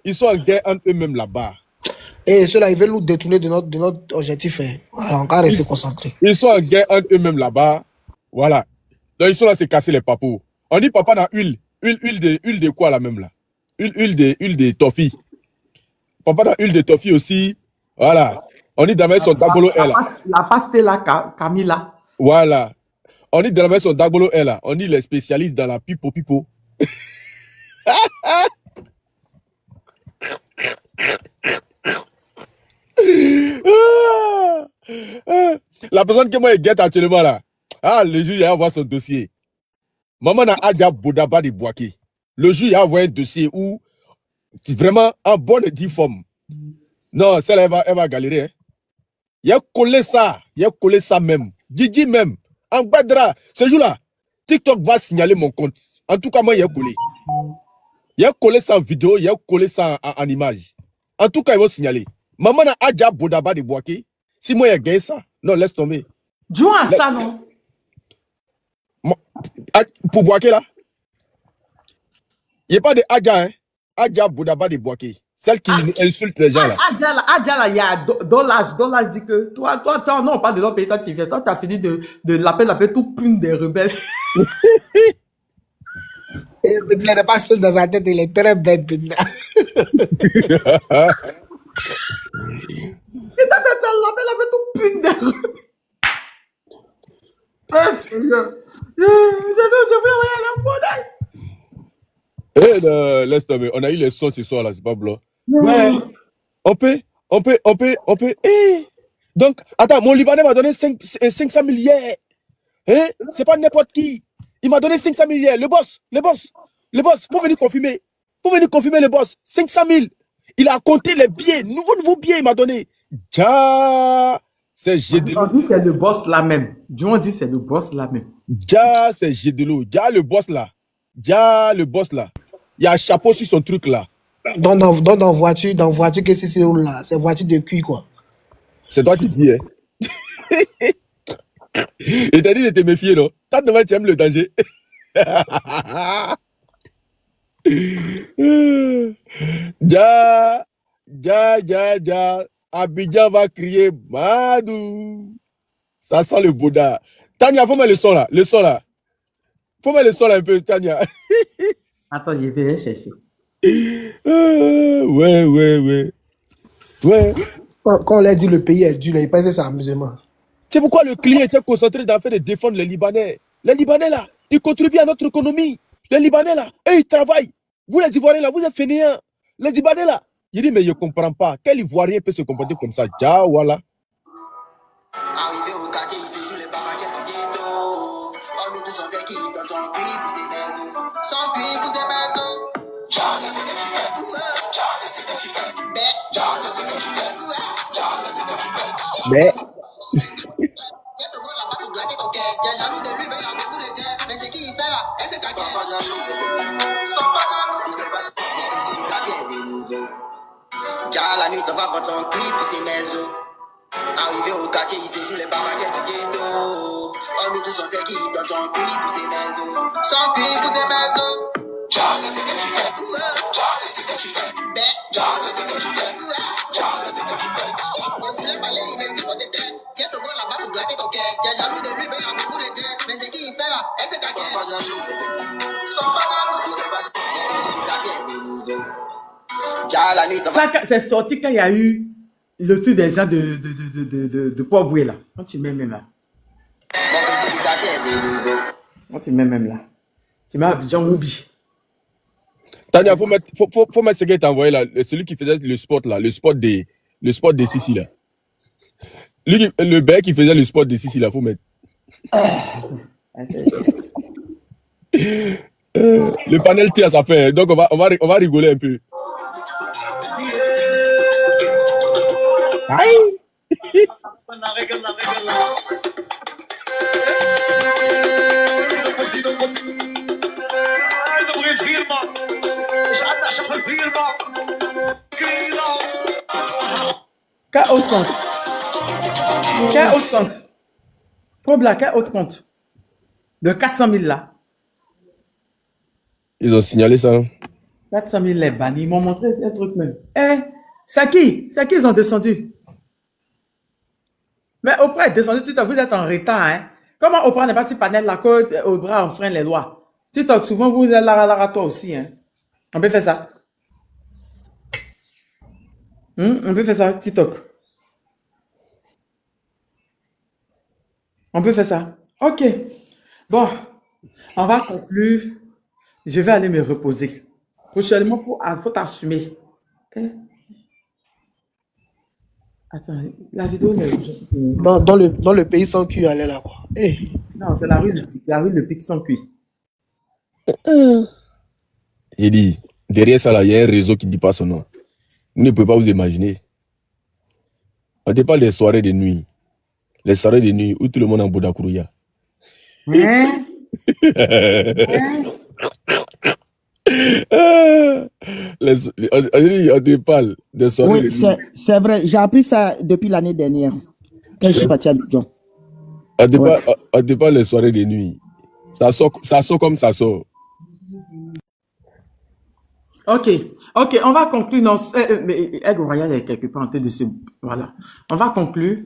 ils sont en guerre entre eux-mêmes là-bas. Et ceux-là, ils veulent nous détourner de notre objectif. Hein. Voilà, on va rester concentrés. Ils sont en guerre entre eux-mêmes là-bas. Voilà. Donc ils sont là à se casser les papous. On dit papa dans huile. Huile de quoi là même là? Huile de toffee. Papa dans huile de toffee aussi. Voilà. On dit dans son tabolo là. La pastella Camilla. Voilà. On dit de la maison Dagbolo est là. On dit les spécialistes dans la pipo. La personne que moi je guette actuellement là. Ah, le juge a envoyé son dossier. Maman a déjà Bodaba de Boaké. Le juge a envoyé un dossier où vraiment en bonne et due forme. Non, celle-là, elle va galérer. Hein. Il a collé ça même. Didi même. En Badra, ce jour-là, TikTok va signaler mon compte. En tout cas, moi, il a collé. Il a collé ça en vidéo, il a collé ça en image. En tout cas, ils vont signaler. Maman a déjà Bodaba de Boaké. Si moi, il a gagné ça, non, laisse tomber. Joue à ça, non? Pour Boaké, là, il n'y a pas de Adja, hein. Adja Bodaba de Boaké. Celle qui insulte les gens, là. Adja, là, il y a Dolage dit que toi, non, on parle de notre pays, toi, tu viens. Toi, tu as fini de l'appeler tout pune des rebelles. Il n'est pas seul dans sa tête, il est très bête, petit. Et toi, tu l'appelles tout pune des rebelles. Je voulais envoyer la bordel. Eh, laisse tomber. On a eu les sons ce soir là, c'est pas blanc. Ouais. On peut. Eh. Donc, attends, mon Libanais m'a donné 500 000 hier. Hein? C'est pas n'importe qui. Il m'a donné 500 000 hier. Le boss. Faut venir confirmer. Le boss. 500 000. Il a compté les billets. Nouveau billet, il m'a donné. Ja. C'est Gédelo. On dit c'est le boss là même. On dit c'est le boss là même. Ja, c'est Gédelo. Ja, le boss là. Il y a un chapeau sur son truc là. Dans voiture, qu'est-ce que c'est là? C'est voiture de cuir, quoi. C'est toi qui dis, hein. Il t'a dit de te méfier, non? T'as demandé, tu aimes le danger. Ja. Abidjan va crier Madou. Ça sent le Bouddha. Tania, faut mettre le son là. Faut mettre le son là un peu, Tania. Attends, je vais chercher. Ouais. Quand on leur dit le pays est dur, ils pensent que c'est amusement. C'est pourquoi le client était concentré dans le fait de défendre les Libanais. Les Libanais là, ils contribuent à notre économie. Les Libanais là, eux ils travaillent. Vous les Ivoiriens là, vous êtes fainéants. Les Libanais là, il dit mais je ne comprends pas. Quel Ivoirien peut se comporter comme ça? Ja, voilà. Arrivé au quartier, il se joue les barrages du ghetto. Oh, nous tous on sait qu'il donne son cuir pour ses maisons. Son cuir pour ses maisons. Ja, c'est ce que tu fais. Ja, c'est ce que tu fais. Ja, c'est ce que tu fais. Ja, c'est ce que tu fais. Mais. T'es jaloux de lui, mais il a beaucoup de terre. Mais c'est qui il fait là? Et c'est quartier. Stop pas jaloux. Tu sais pas ce du quartier des museaux. Ja, la nuit, ça va prendre son cuir pour ses maisons. Arrivé au quartier, il se joue les barrages du ghetto. Oh, nous tous on sait qu'il donne son cuir pour ses maisons. Son cuir pour ses maisons. Ja, c'est ce que tu fais. Ja, c'est ce que tu fais. Ja, c'est ce que tu fais. Ja, c'est ce que tu fais. Je voulais parler, il me dit qu'on t'était. Tiens, ton bon là-bas pour glacer ton cœur. T'es jaloux de lui, mais il a beaucoup de terre. Mais c'est qui il fait là? Et c'est quartier. Stop pas jaloux. Tu sais pas ce que c'est du quartier des museaux. Ja, la nuit, ça va. C'est sorti quand il y a eu le truc des gens de Port-Boué là. Quand tu mets même là. Quand tu mets même là. Tu mets Abidjan Roubi. Tania, faut mettre ce qu'il t'a envoyé là. Celui qui faisait le sport là. Le sport des Sissi là. Lui, le bec qui faisait le sport des Sissi là. Faut mettre. Le panel tire ça fait. Donc on va rigoler un peu. Aïe. Quel autre compte? Trop black, quel autre compte? De 400 000 là. Ils ont signalé ça. 400 000 les bannis. Ils m'ont montré un truc même. Eh, c'est qui ils ont descendu? Mais Oprah est descendu, vous êtes en retard, hein? Comment Oprah n'est pas si panel la côte, Oprah enfreint les lois? TikTok, souvent vous êtes là, toi aussi, hein? On peut faire ça. On peut faire ça, TikTok. On peut faire ça. Ok. Bon, on va conclure. Je vais aller me reposer. Prochainement, il faut t'assumer. Attends, la vidéo dans le pays sans cul, elle est là, quoi. Hey. Non, c'est la rue Le Pic sans cul. Il dit, derrière ça, là, il y a un réseau qui ne dit pas son nom. Vous ne pouvez pas vous imaginer. On ne parle des soirées de nuit. Les soirées de nuit où tout le monde est en Boudakourouya. Hein? On te parle des soirées de nuit. C'est vrai, j'ai appris ça depuis l'année dernière, quand je suis parti à Abidjan. On te parle des soirées de nuit. Ça sort comme ça sort. Ok, on va conclure. Non, Aigle Royal est quelque part en tête de ce... Voilà. On va conclure.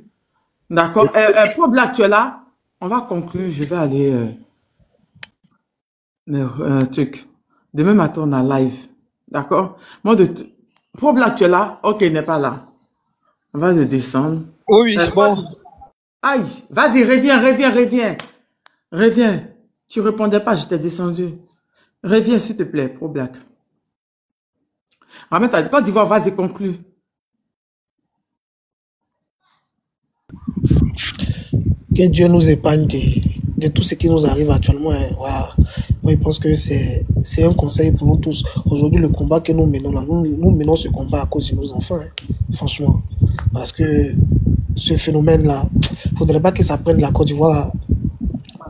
D'accord. Pour Black, tu es là. On va conclure. Je vais aller... un truc. Demain matin, on a live. D'accord. Pour Black, tu es là. Ok, il n'est pas là. On va le descendre. Oui, bon. Aïe, vas-y, reviens. Reviens. Tu répondais pas, je t'ai descendu. Reviens, s'il te plaît, Pro Black. Ramène ta Côte d'Ivoire, vas-y, conclue. Que Dieu nous épargne de tout ce qui nous arrive actuellement. Hein. Voilà. Moi, je pense que c'est un conseil pour nous tous. Aujourd'hui, le combat que nous menons là, nous menons ce combat à cause de nos enfants. Hein. Franchement. Parce que ce phénomène-là, il ne faudrait pas que ça prenne la Côte d'Ivoire.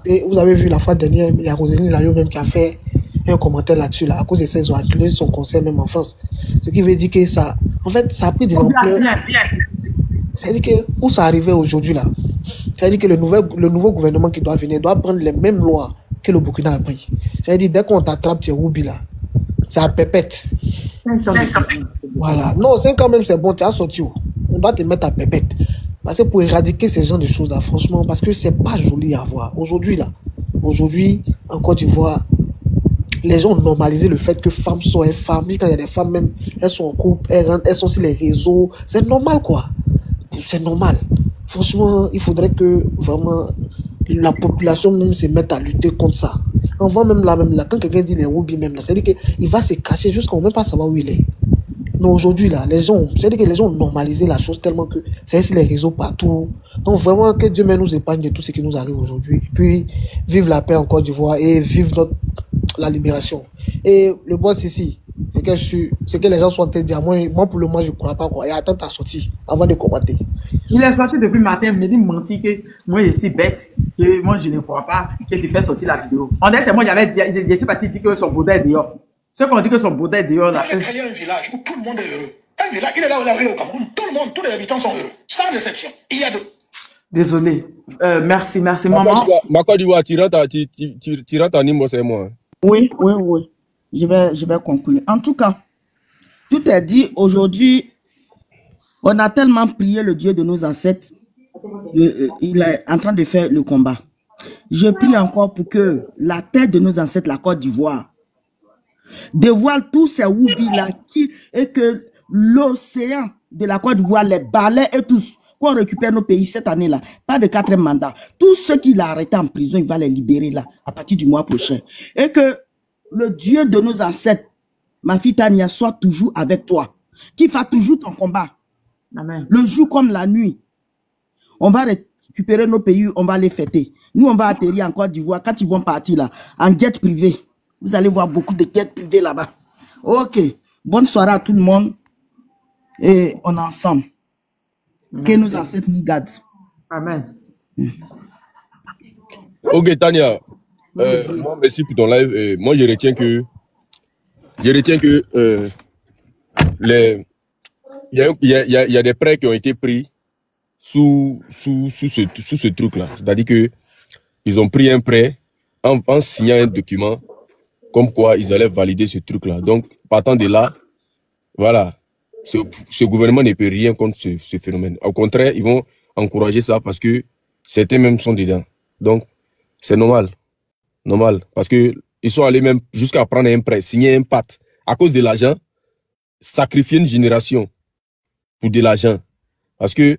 Et vous avez vu la fois dernière, il y a Roséline Lario même qui a fait un commentaire là-dessus, là, à cause de ça, ils ont annulé son concert même en France. Ce qui veut dire que ça, en fait, ça a pris de l'ampleur. C'est-à-dire que où ça arrivait aujourd'hui là, c'est-à-dire que le nouveau gouvernement qui doit venir doit prendre les mêmes lois que le Burkina a pris. C'est-à-dire dès qu'on t'attrape, tu es roubi là, ça pépette. Voilà. Non, 5 ans même c'est bon, tu as sorti où? On doit te mettre à pépette. Parce que pour éradiquer ces genres de choses là, franchement, parce que c'est pas joli à voir. Aujourd'hui, en Côte d'Ivoire, les gens ont normalisé le fait que femmes sont femmes. Quand il y a des femmes même, elles sont en couple, elles sont sur les réseaux. C'est normal, quoi. C'est normal. Franchement, il faudrait que vraiment la population même se mette à lutter contre ça. On voit même là, quand quelqu'un dit les roubies même là, c'est-à-dire qu'il va se cacher jusqu'à ne même pas savoir où il est. Mais aujourd'hui, là, c'est-à-dire que les gens ont normalisé la chose tellement que c'est sur les réseaux partout. Donc vraiment, que Dieu nous épargne de tout ce qui nous arrive aujourd'hui. Et puis, vive la paix en Côte d'Ivoire et vive la libération. Et le boss ici, c'est que les gens sont en train de dire, moi pour le moment, je ne crois pas quoi. Et attends ta sortie avant de commenter. Il est sorti depuis le matin, il me dit menti que moi je suis bête, que moi je ne crois pas que tu fais sortir la vidéo. En fait, c'est moi je suis parti dire que son bouddha est dehors. Ceux qui ont dit que son bouddha est dehors là. Il a créé un village où tout le monde est heureux. Un village, il est là où il arrive au Cameroun. Tout le monde, tous les habitants sont heureux. Sans exception. Il y a de... Désolé. Merci, maman. Ma Côte d'Ivoire, tu rentres en Nimbo, c'est moi. Oui. Je vais conclure. En tout cas, tout est dit. Aujourd'hui, on a tellement prié le Dieu de nos ancêtres. Il est en train de faire le combat. Je prie encore pour que la terre de nos ancêtres, la Côte d'Ivoire, dévoile tous ces oublis-là et que l'océan de la Côte d'Ivoire, les balais et tous, qu'on récupère nos pays cette année-là, pas de 4e mandat. Tous ceux qu'il a arrêtés en prison, il va les libérer là, à partir du mois prochain. Et que le Dieu de nos ancêtres, ma fille Tania, soit toujours avec toi, qui fait toujours ton combat. Amen. Le jour comme la nuit, on va récupérer nos pays, on va les fêter. Nous, on va atterrir en Côte d'Ivoire, quand ils vont partir là, en jet privé. Vous allez voir beaucoup de jets privés là-bas. Ok. Bonne soirée à tout le monde. Et on est ensemble. Que nos ancêtres nous gardent. Amen. Ok, Tania. Moi, merci pour ton live. Moi, je retiens que il y a des prêts qui ont été pris sous ce truc-là. C'est-à-dire que ils ont pris un prêt en signant un document comme quoi ils allaient valider ce truc-là. Donc, partant de là, voilà, ce gouvernement ne peut rien contre ce phénomène. Au contraire, ils vont encourager ça parce que certains même sont dedans. Donc, c'est normal. Normal. Parce que ils sont allés même jusqu'à prendre un prêt, signer un pacte à cause de l'argent, sacrifier une génération pour de l'argent. Parce que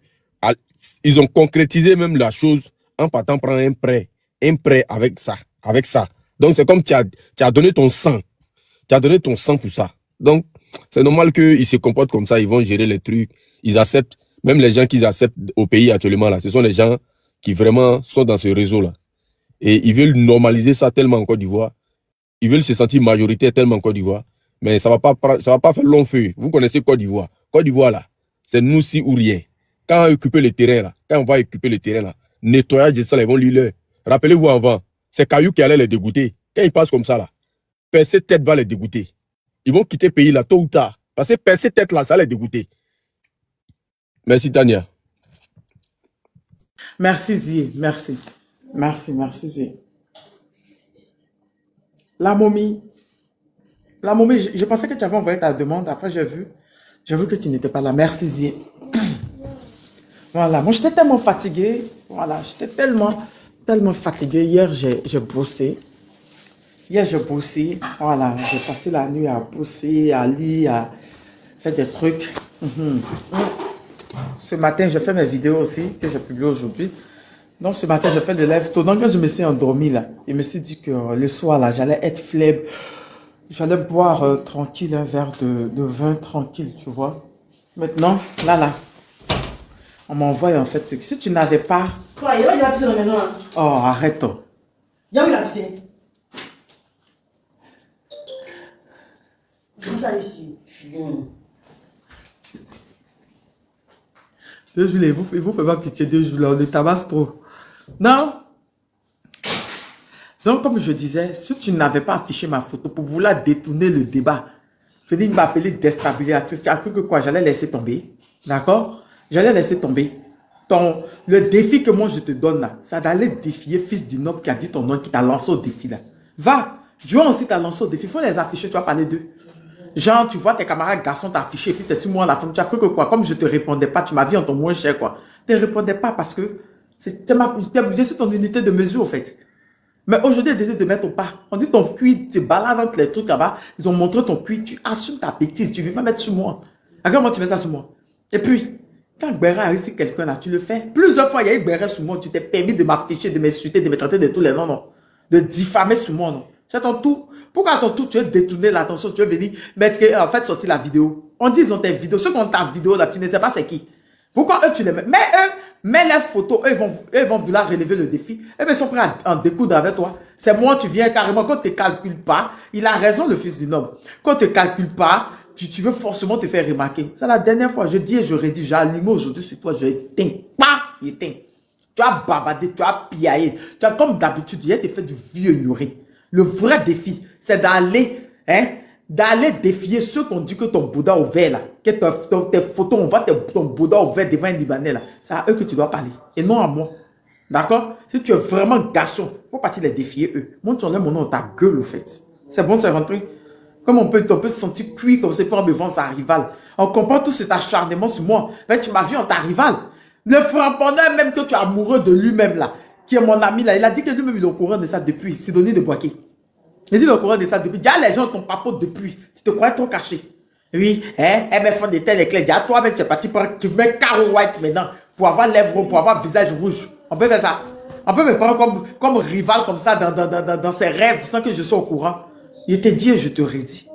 ils ont concrétisé même la chose en partant prendre un prêt un prêt avec ça. Donc, c'est comme tu as donné ton sang. Tu as donné ton sang pour ça. Donc, c'est normal qu'ils se comportent comme ça. Ils vont gérer les trucs. Ils acceptent. Même les gens qu'ils acceptent au pays actuellement, là, ce sont les gens qui vraiment sont dans ce réseau-là. Et ils veulent normaliser ça tellement en Côte d'Ivoire. Ils veulent se sentir majoritaire tellement en Côte d'Ivoire. Mais ça va pas faire long feu. Vous connaissez Côte d'Ivoire. Côte d'Ivoire, là, c'est nous si ou rien. Quand on occupe le terrain, là, quand on va occuper le terrain, là, nettoyage de ça, là, ils vont lire. Rappelez-vous avant, c'est Caillou qui allait les dégoûter. Quand ils passent comme ça, là, percer tête va les dégoûter. Ils vont quitter le pays, là, tôt ou tard. Parce que percer tête, là, ça va les dégoûter. Merci, Tania. Merci, Zie. Merci. Merci, Zie. La momie, je pensais que tu avais envoyé ta demande. Après, j'ai vu que tu n'étais pas là. Merci, Zie. Voilà, moi, j'étais tellement fatiguée. Voilà, j'étais tellement fatiguée. Hier, j'ai bossé. Voilà, j'ai passé la nuit à bosser, à lire, à faire des trucs. Ce matin, j'ai fait mes vidéos aussi, que j'ai publiées aujourd'hui. Donc, ce matin, j'ai fait le live tôt. Donc, quand je me suis endormi, là, je me suis dit que le soir, là, j'allais être faible. J'allais boire tranquille un verre de vin tranquille, tu vois. Maintenant, là, on m'envoie en fait. Si tu n'avais pas... Toi, il y a de la piscine dans la maison, là. Oh, arrête. Il y a où la piscine? Vous allez ici. 2 jours, il vous fait pas pitié, 2 jours, là, on est tabasse trop. Non. Donc, comme je disais, si tu n'avais pas affiché ma photo pour vouloir détourner le débat, venir m'appeler déstabilisatrice, tu as cru que quoi, j'allais laisser tomber? D'accord? J'allais laisser tomber. Le défi que moi je te donne là, ça d'aller défier fils du noble qui a dit ton nom, qui t'a lancé au défi là. Va, Dieu aussi t'a lancé au défi, il faut les afficher, tu vas parler d'eux. Genre, tu vois tes camarades garçons t'afficher, et puis c'est sur moi la femme, tu as cru que quoi, comme je te répondais pas, tu m'as vu en ton moins cher quoi. Tu ne répondais pas parce que je suis ton unité de mesure au fait. Mais aujourd'hui, ils décident de mettre au pas. On dit ton cuit, tu balades entre les trucs là-bas, ils ont montré ton cuit, tu assumes ta bêtise, tu ne veux pas mettre sur moi. À quel moment tu mets ça sur moi? Et puis, quand Gbera a réussi quelqu'un là, tu le fais. Plusieurs fois, il y a eu Gbera sur moi, tu t'es permis de m'afficher, de m'insulter, de me traiter de tous les noms, non. De diffamer sur moi, non. C'est ton tout. Pourquoi à ton tour, tu veux détourner l'attention, tu veux venir mettre, en fait, sortir la vidéo. On dit, ils ont tes vidéos. Ceux qui ont ta vidéo là, tu ne sais pas c'est qui. Pourquoi eux, tu les mets? Mais eux, mets les photos, eux, ils vont vouloir relever le défi. Eh bien, ils sont prêts à en découdre avec toi. C'est moi, tu viens carrément, quand tu ne te calcules pas, il a raison, le fils du noble. Quand tu ne te calcules pas, tu veux forcément te faire remarquer. C'est la dernière fois, je dis et je redis, j'ai allumé aujourd'hui sur toi, je éteins. Il éteint. Tu as bavardé, tu as piaillé. Tu as, comme d'habitude, il a été fait du vieux ignoré. Le vrai défi, c'est d'aller, d'aller défier ceux qui ont dit que ton Bouddha ouvert là, que tes photos, on voit ton Bouddha ouvert devant un Libanais là. C'est à eux que tu dois parler et non à moi. D'accord? Si tu es vraiment garçon, il faut partir les défier eux. Montre-leur mon nom, ta gueule au fait. C'est bon, c'est rentré. Comme on peut se sentir cuit comme c'est pour me vendre sa rivale. On comprend tout cet acharnement sur moi. Mais tu m'as vu en ta rivale. Le frapponneur même que tu es amoureux de lui-même là, qui est mon ami là, il a dit que lui-même il est au courant de ça depuis. Sidonie de Boaké. Il dit au courant de ça depuis. Déjà les gens t'ont papoté depuis. Tu te crois trop caché. Oui, elle me font des tels éclairs. Déjà toi-même tu es parti pour tu mets carreau white maintenant pour avoir lèvres, pour avoir visage rouge. On peut faire ça. On peut me prendre comme rival comme ça dans ses rêves sans que je sois au courant. Il te dit et je te redis.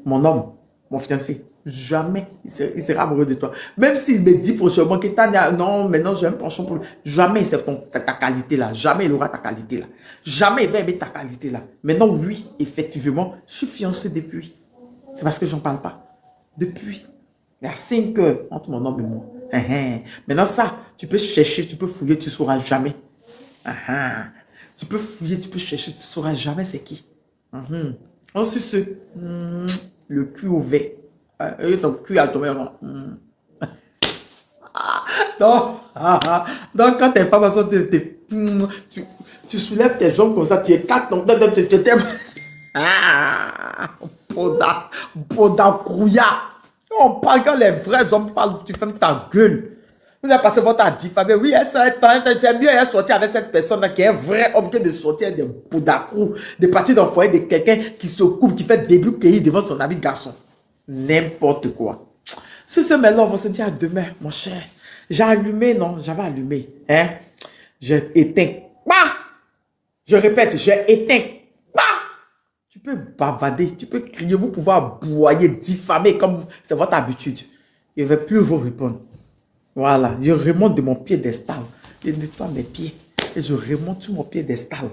Mon homme, mon fiancé, jamais il sera amoureux de toi. Même s'il me dit prochainement que Tania, non, maintenant j'ai un penchant pour lui. Jamais c'est ta qualité là. Jamais il aura ta qualité là. Jamais il va aimer ta qualité là. Maintenant, oui, effectivement, je suis fiancé depuis. C'est parce que j'en parle pas. Depuis. Il y a 5 heures entre mon homme et moi. Maintenant, ça, tu peux chercher, tu peux fouiller, tu ne sauras jamais. Tu peux fouiller, tu peux chercher, tu ne sauras jamais c'est qui. Ensuite, le cul ouvert. Ton cul a tombé. Donc, quand tes femmes sont tu soulèves tes jambes comme ça, tu écartes ton... Tu t'aimes. Poda Krouya. On parle quand les vrais hommes parlent, tu fermes ta gueule. Vous avez passé votre temps à diffamer. Oui, c'est mieux elle sortir avec cette personne-là qui est un vrai homme que de sortir des Poudakrou, de partir dans le foyer de quelqu'un qui se coupe, qui fait début cueillir devant son ami garçon. N'importe quoi. Si ce mec-là, on va se dire à demain, mon cher. J'ai allumé, non, j'avais allumé. J'ai éteint. Je répète, j'ai éteint. Bah! Tu peux bavader, tu peux crier, vous pouvez aboyer, diffamer comme c'est votre habitude. Je ne vais plus vous répondre. Voilà, je remonte de mon piédestal. Je nettoie mes pieds et je remonte sur mon piédestal.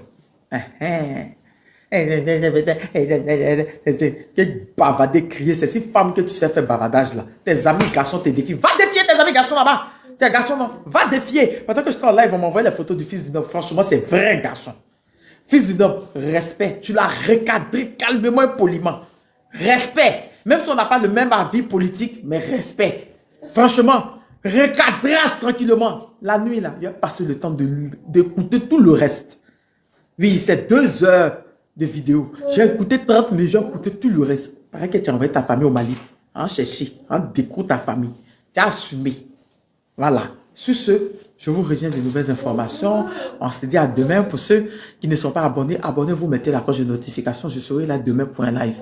Bavader, crier, c'est ces femmes que tu sais faire bavardage là. Tes amis garçons te défient. Va défier tes amis garçons là-bas. Tes garçons, non, va défier. Pendant que je suis en live, on m'envoie les photos du fils du noble. Franchement, c'est vrai garçon. Fils du noble, respect. Tu l'as recadré calmement et poliment. Respect. Même si on n'a pas le même avis politique, mais respect. Franchement, recadrage tranquillement. La nuit, là, il a passé le temps d'écouter tout le reste. Oui, c'est 2 heures de vidéo. J'ai écouté 30 minutes, j'ai écouté tout le reste. Pareil que tu as envoyé ta famille au Mali. En chercher, en découvrir ta famille. Tu as assumé. Voilà. Sur ce, je vous reviens de nouvelles informations. On se dit à demain. Pour ceux qui ne sont pas abonnés, abonnez-vous, mettez la cloche de notification. Je serai là demain pour un live.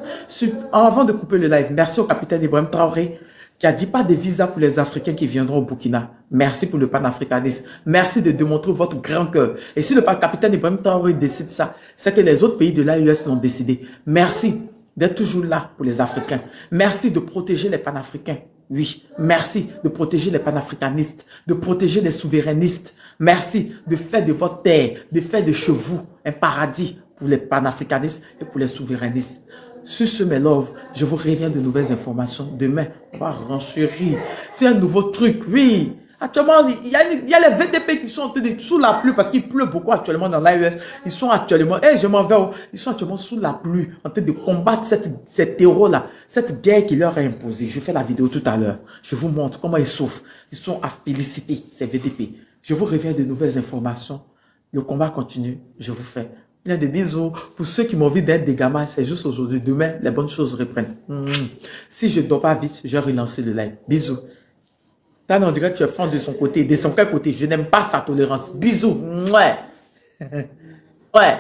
Avant de couper le live, merci au capitaine Ibrahim Traoré qui a dit pas de visa pour les Africains qui viendront au Burkina. Merci pour le panafricanisme. Merci de démontrer votre grand cœur. Et si le capitaine Ibrahim Traoré décide ça, c'est que les autres pays de l'AES l'ont décidé. Merci d'être toujours là pour les Africains. Merci de protéger les panafricains. Oui, merci de protéger les panafricanistes, de protéger les souverainistes. Merci de faire de votre terre, de faire de chez vous un paradis pour les panafricanistes et pour les souverainistes. Sur ce, mes loves, je vous reviens de nouvelles informations. Demain, on va renchérir. C'est un nouveau truc, oui. Actuellement, il y a les VDP qui sont sous la pluie parce qu'il pleut beaucoup actuellement dans l'AES. Ils sont actuellement, je m'en vais, ils sont actuellement sous la pluie en train de combattre cette terreau-là, cette guerre qui leur est imposée. Je fais la vidéo tout à l'heure. Je vous montre comment ils souffrent. Ils sont à féliciter, ces VDP. Je vous reviens de nouvelles informations. Le combat continue. Je vous fais plein de bisous. Pour ceux qui m'ont envie d'être des gamins, c'est juste aujourd'hui. Demain, les bonnes choses reprennent. Si je ne dors pas vite, je vais relancer le live. Bisous. Là, on dirait que tu es fan de son côté. De son quel côté? Je n'aime pas sa tolérance. Bisous. Ouais. Ouais.